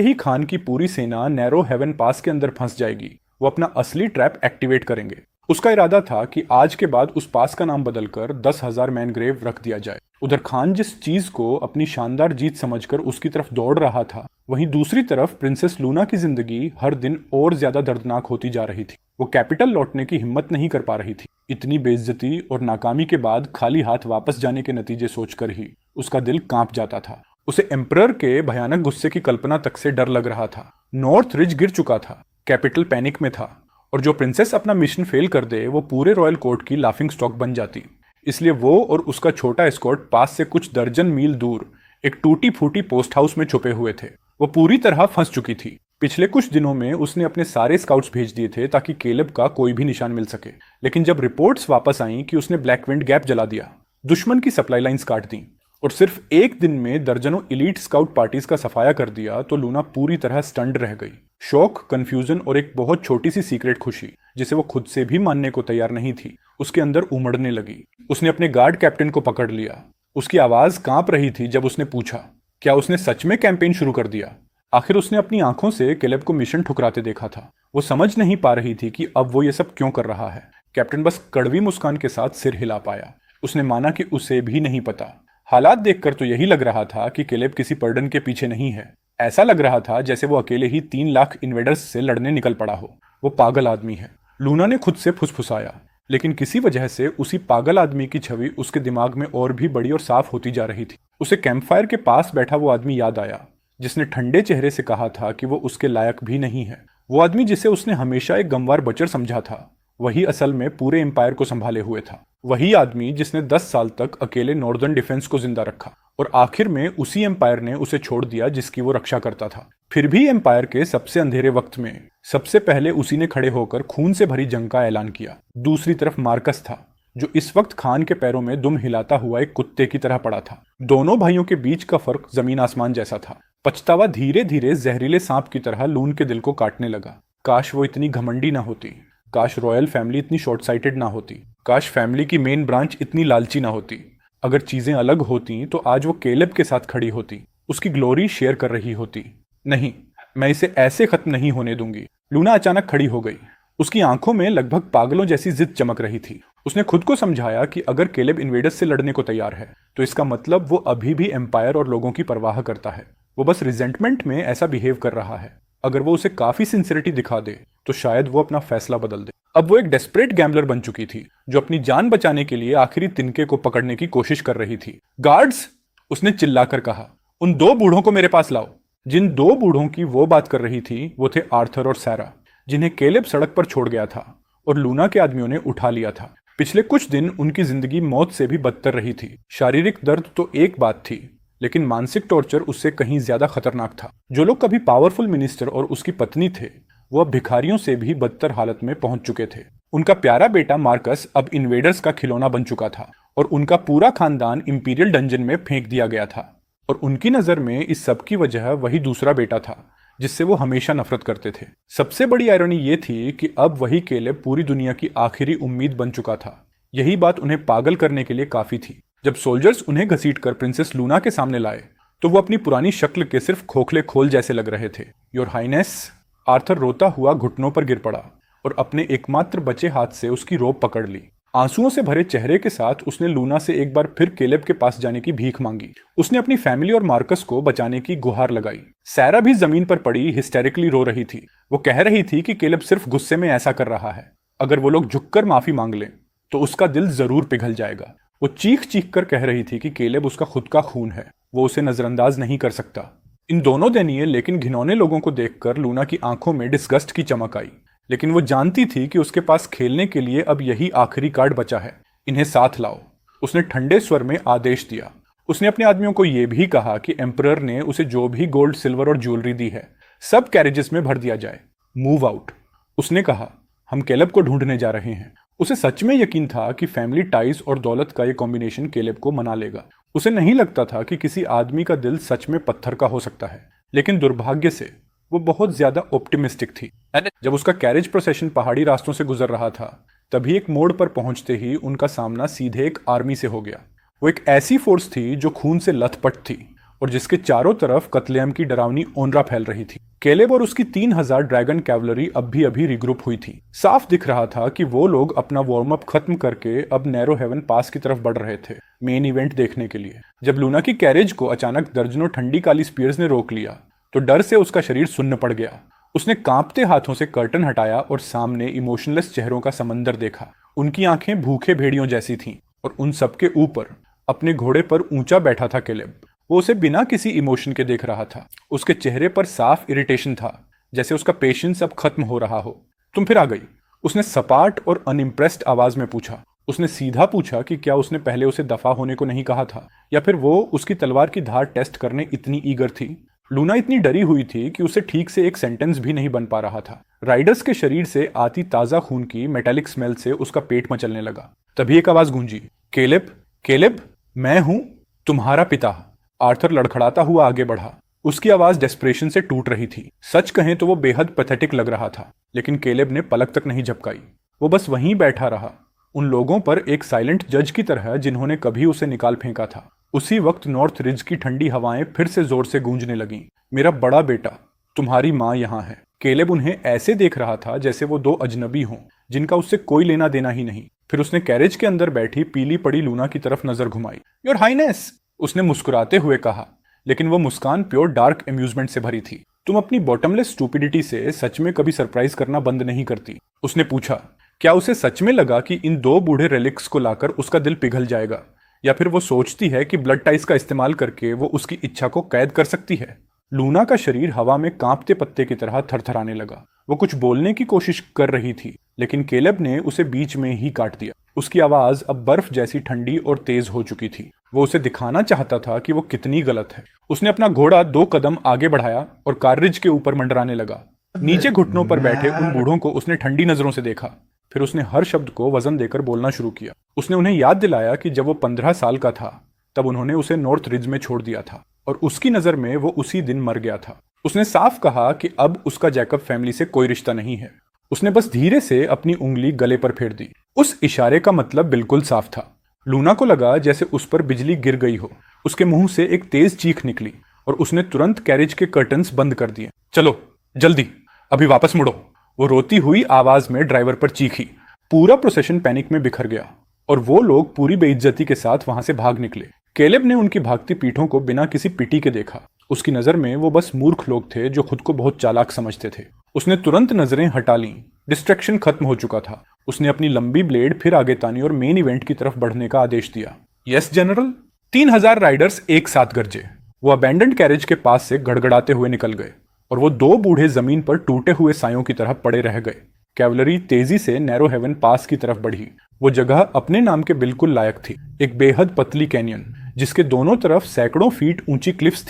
ही खान की पूरी सेना नैरो हेवन पास के अंदर फंस जाएगी, वो अपना असली ट्रैप एक्टिवेट करेंगे। उसका इरादा था कि आज के बाद उस पास का नाम बदलकर 10,000 मैनग्रेव रख दिया जाए। उधर खान जिस चीज को अपनी शानदार जीत समझकर उसकी तरफ दौड़ रहा था, वहीं दूसरी तरफ प्रिंसेस लूना की जिंदगी हर दिन और ज्यादा दर्दनाक होती जा रही थी। वो कैपिटल लौटने की हिम्मत नहीं कर पा रही थी। इतनी बेइज्जती और नाकामी के बाद खाली हाथ वापस जाने के नतीजे सोचकर ही उसका दिल कांप जाता था। उसे एम्परर के भयानक गुस्से की कल्पना तक से डर लग रहा था। नॉर्थ रिज गिर चुका था, कैपिटल पैनिक में था, और जो प्रिंसेस अपना मिशन फेल कर दे वो पूरे रॉयल कोर्ट की लाफिंग स्टॉक बन जाती। इसलिए वो और उसका छोटा एस्कॉर्ट पास से कुछ दर्जन मील दूर एक टूटी फूटी पोस्ट हाउस में छुपे हुए थे। वो पूरी तरह फंस चुकी थी। पिछले कुछ दिनों में उसने अपने सारे स्काउट्स भेज दिए थे ताकि केलेब का कोई भी निशान मिल सके, लेकिन जब रिपोर्ट्स वापस आईं कि उसने ब्लैक विंड गैप जला दिया, दुश्मन की सप्लाई लाइंस काट दी और सिर्फ एक दिन में दर्जनों इलीट स्काउट पार्टीज का सफाया कर दिया, तो लूना पूरी तरह स्टंड रह गई। शौक, कंफ्यूजन और एक बहुत छोटी सी सीक्रेट खुशी जिसे वो खुद से भी मानने को तैयार नहीं थी, उसके अंदर उमड़ने लगी। उसने अपने गार्ड कैप्टन को पकड़ लिया। उसकी आवाज कांप रही थी जब उसने पूछा, क्या उसने सच में कैंपेन शुरू कर दिया? आखिर उसने अपनी आंखों से केलेब को मिशन ठुकराते देखा था। वो समझ नहीं पा रही थी कि अब वो ये सब क्यों कर रहा है। कैप्टन बस कड़वी मुस्कान के साथ सिर हिला पाया। उसने माना कि उसे भी नहीं पता। हालात देखकर तो यही लग रहा था कि केलेब किसी पर्डन के पीछे नहीं है। ऐसा लग रहा था जैसे वो अकेले ही 3 लाख इन्वेडर्स से लड़ने निकल पड़ा हो। वो पागल आदमी है, लूना ने खुद से फुसफुसाया, लेकिन किसी वजह से उसी पागल आदमी की छवि उसके दिमाग में और भी बड़ी और साफ होती जा रही थी। उसे कैंपफायर के पास बैठा वो आदमी याद आया जिसने ठंडे चेहरे से कहा था कि वो उसके लायक भी नहीं है। वो आदमी जिसे उसने हमेशा एक गमवार बचर समझा था, वही असल में पूरे एम्पायर को संभाले हुए था। वही आदमी जिसने 10 साल तक अकेले नॉर्दर्न डिफेंस को जिंदा रखा और आखिर में उसी एम्पायर ने उसे छोड़ दिया जिसकी वो रक्षा करता था। फिर भी एम्पायर के सबसे अंधेरे वक्त में सबसे पहले उसी ने खड़े होकर खून से भरी जंग का ऐलान किया। दूसरी तरफ मार्कस था, जो इस वक्त खान के पैरों में दुम हिलाता हुआ एक कुत्ते की तरह पड़ा था। दोनों भाइयों के बीच का फर्क जमीन आसमान जैसा था। पछतावा धीरे धीरे जहरीले सांप की तरह लून के दिल को काटने लगा। काश वो इतनी घमंडी ना होती, काश रॉयल फैमिली इतनी शॉर्ट साइटेड ना होती, काश फैमिली की मेन ब्रांच इतनी लालची ना होती। अगर चीजें अलग होती तो आज वो केलेब के साथ खड़ी होती, उसकी ग्लोरी शेयर कर रही होती। नहीं, मैं इसे ऐसे खत्म नहीं होने दूंगी। लूना अचानक खड़ी हो गई। उसकी आंखों में लगभग पागलों जैसी जिद चमक रही थी। उसने खुद को समझाया कि अगर केलेब इन्वेडर्स से लड़ने को तैयार है तो इसका मतलब वो अभी भी एम्पायर और लोगों की परवाह करता है। वो बस रिजेंटमेंट में ऐसा बिहेव कर रहा है। अगर वो उसे काफी सिंसियरिटी दिखा दे तो शायद वो अपना फैसला बदल दे। अब वो एक डेस्परेट गैम्बलर बन चुकी थी जो अपनी जान बचाने के लिए आखिरी तिनके को पकड़ने की कोशिश कर रही थी। गार्ड्स, उसने चिल्लाकर कहा, उन 2 बूढ़ों को मेरे पास लाओ। जिन दो बूढ़ों की वो बात कर रही थी वो थे आर्थर और सैरा, जिन्हें केलेब सड़क पर छोड़ गया था और लूना के आदमियों ने उठा लिया था। पिछले कुछ दिन उनकी जिंदगी मौत से भी बदतर रही थी। शारीरिक दर्द तो एक बात थी, लेकिन मानसिक टॉर्चर उससे कहीं ज्यादा खतरनाक था। जो लोग कभी पावरफुल मिनिस्टर और उसकी पत्नी थे, वो अब भिखारियों से भी बदतर हालत में पहुंच चुके थे। उनका प्यारा बेटा मार्कस अब इन्वेडर्स का खिलौना बन चुका था और उनका पूरा खानदान इंपीरियल डंजन में फेंक दिया गया था। और उनकी नजर में इस सब की वजह वही दूसरा बेटा था जिससे वो हमेशा नफरत करते थे। सबसे बड़ी आयरनी ये थी कि अब वही केलेब पूरी दुनिया की आखिरी उम्मीद बन चुका था। यही बात उन्हें पागल करने के लिए काफी थी। जब सोल्जर्स उन्हें घसीटकर प्रिंसेस लूना के सामने लाए तो वो अपनी पुरानी शक्ल के सिर्फ खोखले खोल जैसे लग रहे थे। योर हाइनेस, आर्थर रोता हुआ घुटनों पर गिर पड़ा और अपने एकमात्र बचे हाथ से उसकी रोब पकड़ ली। आंसुओं से भरे चेहरे के साथ उसने लूना से एक बार फिर केलेब के पास जाने की भीख मांगी। उसने अपनी फैमिली और मार्कस को बचाने की गुहार लगाई। सैरा भी जमीन पर पड़ी हिस्टेरिकली रो रही थी। वो कह रही थी कि केलेब सिर्फ गुस्से में ऐसा कर रहा है। अगर वो लोग झुककर माफी मांग लें तो उसका दिल जरूर पिघल जाएगा। वो चीख चीख कर कह रही थी कि केलेब उसका खुद का खून है, वो उसे नजरअंदाज नहीं कर सकता। इन दोनों दयनीय लेकिन घिनौने लोगों को देखकर लूना की आंखों में डिस्गस्ट की चमक आई, लेकिन वो जानती थी कि उसके पास खेलने के लिए अब यही आखिरी कार्ड बचा है। इन्हें साथ लाओ, उसने ठंडे स्वर में आदेश दिया। उसने अपने आदमियों को यह भी कहा कि एम्परर ने उसे जो भी गोल्ड, सिल्वर और ज्वेलरी दी है सब कैरेजेस में भर दिया जाए। मूव आउट, उसने कहा। हम केलेब को ढूंढने जा रहे हैं। उसे सच में यकीन था कि फैमिली टाइज और दौलत का यह कॉम्बिनेशन केलेब को मना लेगा। उसे नहीं लगता था कि किसी आदमी का दिल सच में पत्थर का हो सकता है, लेकिन दुर्भाग्य से वो बहुत ज्यादा ऑप्टिमिस्टिक थी। जब उसका कैरेज प्रोसेशन पहाड़ी रास्तों से गुजर रहा था, तभी एक मोड़ पर पहुंचते ही उनका सामना सीधे एक आर्मी से हो गया। वो एक ऐसी फोर्स थी जो खून से लथपथ थी और जिसके चारों तरफ कत्लेआम की डरावनी ओनरा फैल रही थी। केलेब और उसकी 3000 ड्रैगन कैवलरी अभी रिग्रुप हुई थी। साफ दिख रहा था कि वो लोग अपना वार्म अप खत्म करके अब नैरो हेवन पास की तरफ बढ़ रहे थे, मेन इवेंट देखने के लिए। जब लूना की कैरेज को अचानक दर्जनों ठंडी काली स्पीयर्स ने रोक लिया तो डर से उसका शरीर सुन्न पड़ गया। उसने कांपते हाथों से कर्टन हटाया और सामने इमोशनलेस चेहरों का समंदर देखा। उनकी आंखें भूखे भेड़ियों जैसी थीं और उन सबके ऊपर अपने घोड़े पर ऊंचा बैठा था केलेब। वो उसे बिना किसी इमोशन के देख रहा था। उसके चेहरे पर साफ इरिटेशन था, जैसे उसका पेशेंस अब खत्म हो रहा हो। तुम फिर आ गई, उसने सपाट और अनइम्प्रेस्ड आवाज में पूछा। उसने सीधा पूछा कि क्या उसने पहले उसे दफा होने को नहीं कहा था, या फिर वो उसकी तलवार की धार टेस्ट करने इतनी ईगर थी। लूना इतनी डरी हुई थी कि उसे ठीक से एक सेंटेंस भी नहीं बन पा रहा था। राइडर्स के शरीर से आती ताजा खून की मेटालिक स्मेल से उसका पेट मचलने लगा। तभी एक आवाज गूंजी, केलेब, केलेब, मैं हूं तुम्हारा पिता। आर्थर लड़खड़ाता हुआ आगे बढ़ा। उसकी आवाज डेस्परेशन से टूट रही थी। सच कहें तो वो बेहद पैथेटिक लग रहा था, लेकिन केलेब ने पलक तक नहीं झपकाई। वो बस वहीं बैठा रहा, उन लोगों पर एक साइलेंट जज की तरह जिन्होंने कभी उसे निकाल फेंका था। उसी वक्त नॉर्थ रिज की ठंडी हवाएं फिर से जोर से गूंजने लगीं। मेरा बड़ा बेटा, तुम्हारी माँ यहाँ है। केलेब उन्हें ऐसे देख रहा था जैसे वो दो अजनबी हों जिनका उससे कोई लेना देना ही नहीं। फिर उसने कैरेज के अंदर बैठी पीली पड़ी लूना की तरफ नजर घुमाई। योर हाइनेस, उसने मुस्कुराते हुए कहा, लेकिन वो मुस्कान प्योर डार्क एम्यूजमेंट से भरी थी। तुम अपनी बॉटमलेस स्टूपिडिटी से सच में कभी सरप्राइज करना बंद नहीं करती। उसने पूछा। क्या उसे सच में लगा कि इन दो बूढ़े रेलिक्स को लाकर उसका दिल पिघल जाएगा, या फिर वो सोचती है कि ब्लड टाइज का इस्तेमाल करके वो उसकी इच्छा को कैद कर सकती है? लूना का शरीर हवा में कांपते पत्ते की तरह थरथराने लगा। वो कुछ बोलने की कोशिश कर रही थी, लेकिन केलेब ने उसे बीच में ही काट दिया। उसकी आवाज अब बर्फ जैसी ठंडी और तेज हो चुकी थी। वो उसे दिखाना चाहता था कि वो कितनी गलत है। उसने अपना घोड़ा 2 कदम आगे बढ़ाया और कार्रिज के ऊपर मंडराने लगा। नीचे घुटनों पर बैठे उन बूढ़ों को उसने ठंडी नजरों से देखा। फिर उसने हर शब्द को वजन देकर बोलना शुरू किया। उसने उन्हें याद दिलाया कि जब वो 15 साल का था तब उन्होंने उसे नॉर्थ रिज में छोड़ दिया था और उसकी नजर में वो उसी दिन मर गया था। उसने साफ कहा कि अब उसका जैकब फैमिली से कोई रिश्ता नहीं है। उसने बस धीरे से अपनी उंगली गले पर फेर दी। उस इशारे का मतलब बिल्कुल साफ था। लूना को लगा जैसे उस पर बिजली गिर गई हो। उसके मुंह से एक तेज चीख निकली और उसने तुरंत कैरेज के कर्टन्स बंद कर दिए। चलो जल्दी, अभी वापस मुड़ो, वो रोती हुई आवाज में ड्राइवर पर चीखी। पूरा प्रोसेशन पैनिक में बिखर गया और वो लोग पूरी बेइज्जती के साथ वहां से भाग निकले। केलेब ने उनकी भागती पीठों को बिना किसी पिटी के देखा। उसकी नजर में वो बस मूर्ख लोग थे जो खुद को बहुत चालाक समझते थे। उसने तुरंत नजरें हटा लीं। डिस्ट्रैक्शन खत्म हो चुका था। उसने अपनी लंबी ब्लेड फिर आगे तानी और मेन इवेंट की तरफ बढ़ने का आदेश दिया। Yes general. 3000 राइडर्स एक साथ गरजे। वो अबैंडन्ड कैरेज के पास से गड़गड़ाते हुए निकल गए और वो दो बूढ़े जमीन पर टूटे हुए सायों की तरह पड़े रह गए। कैवलरी तेजी से नैरो हेवन पास की तरफ बढ़ी। वो जगह अपने नाम के बिल्कुल लायक थी, एक बेहद पतली कैनियन जिसके दोनों तरफ सैकड़ों फीट ऊंची क्लिफ्स थी।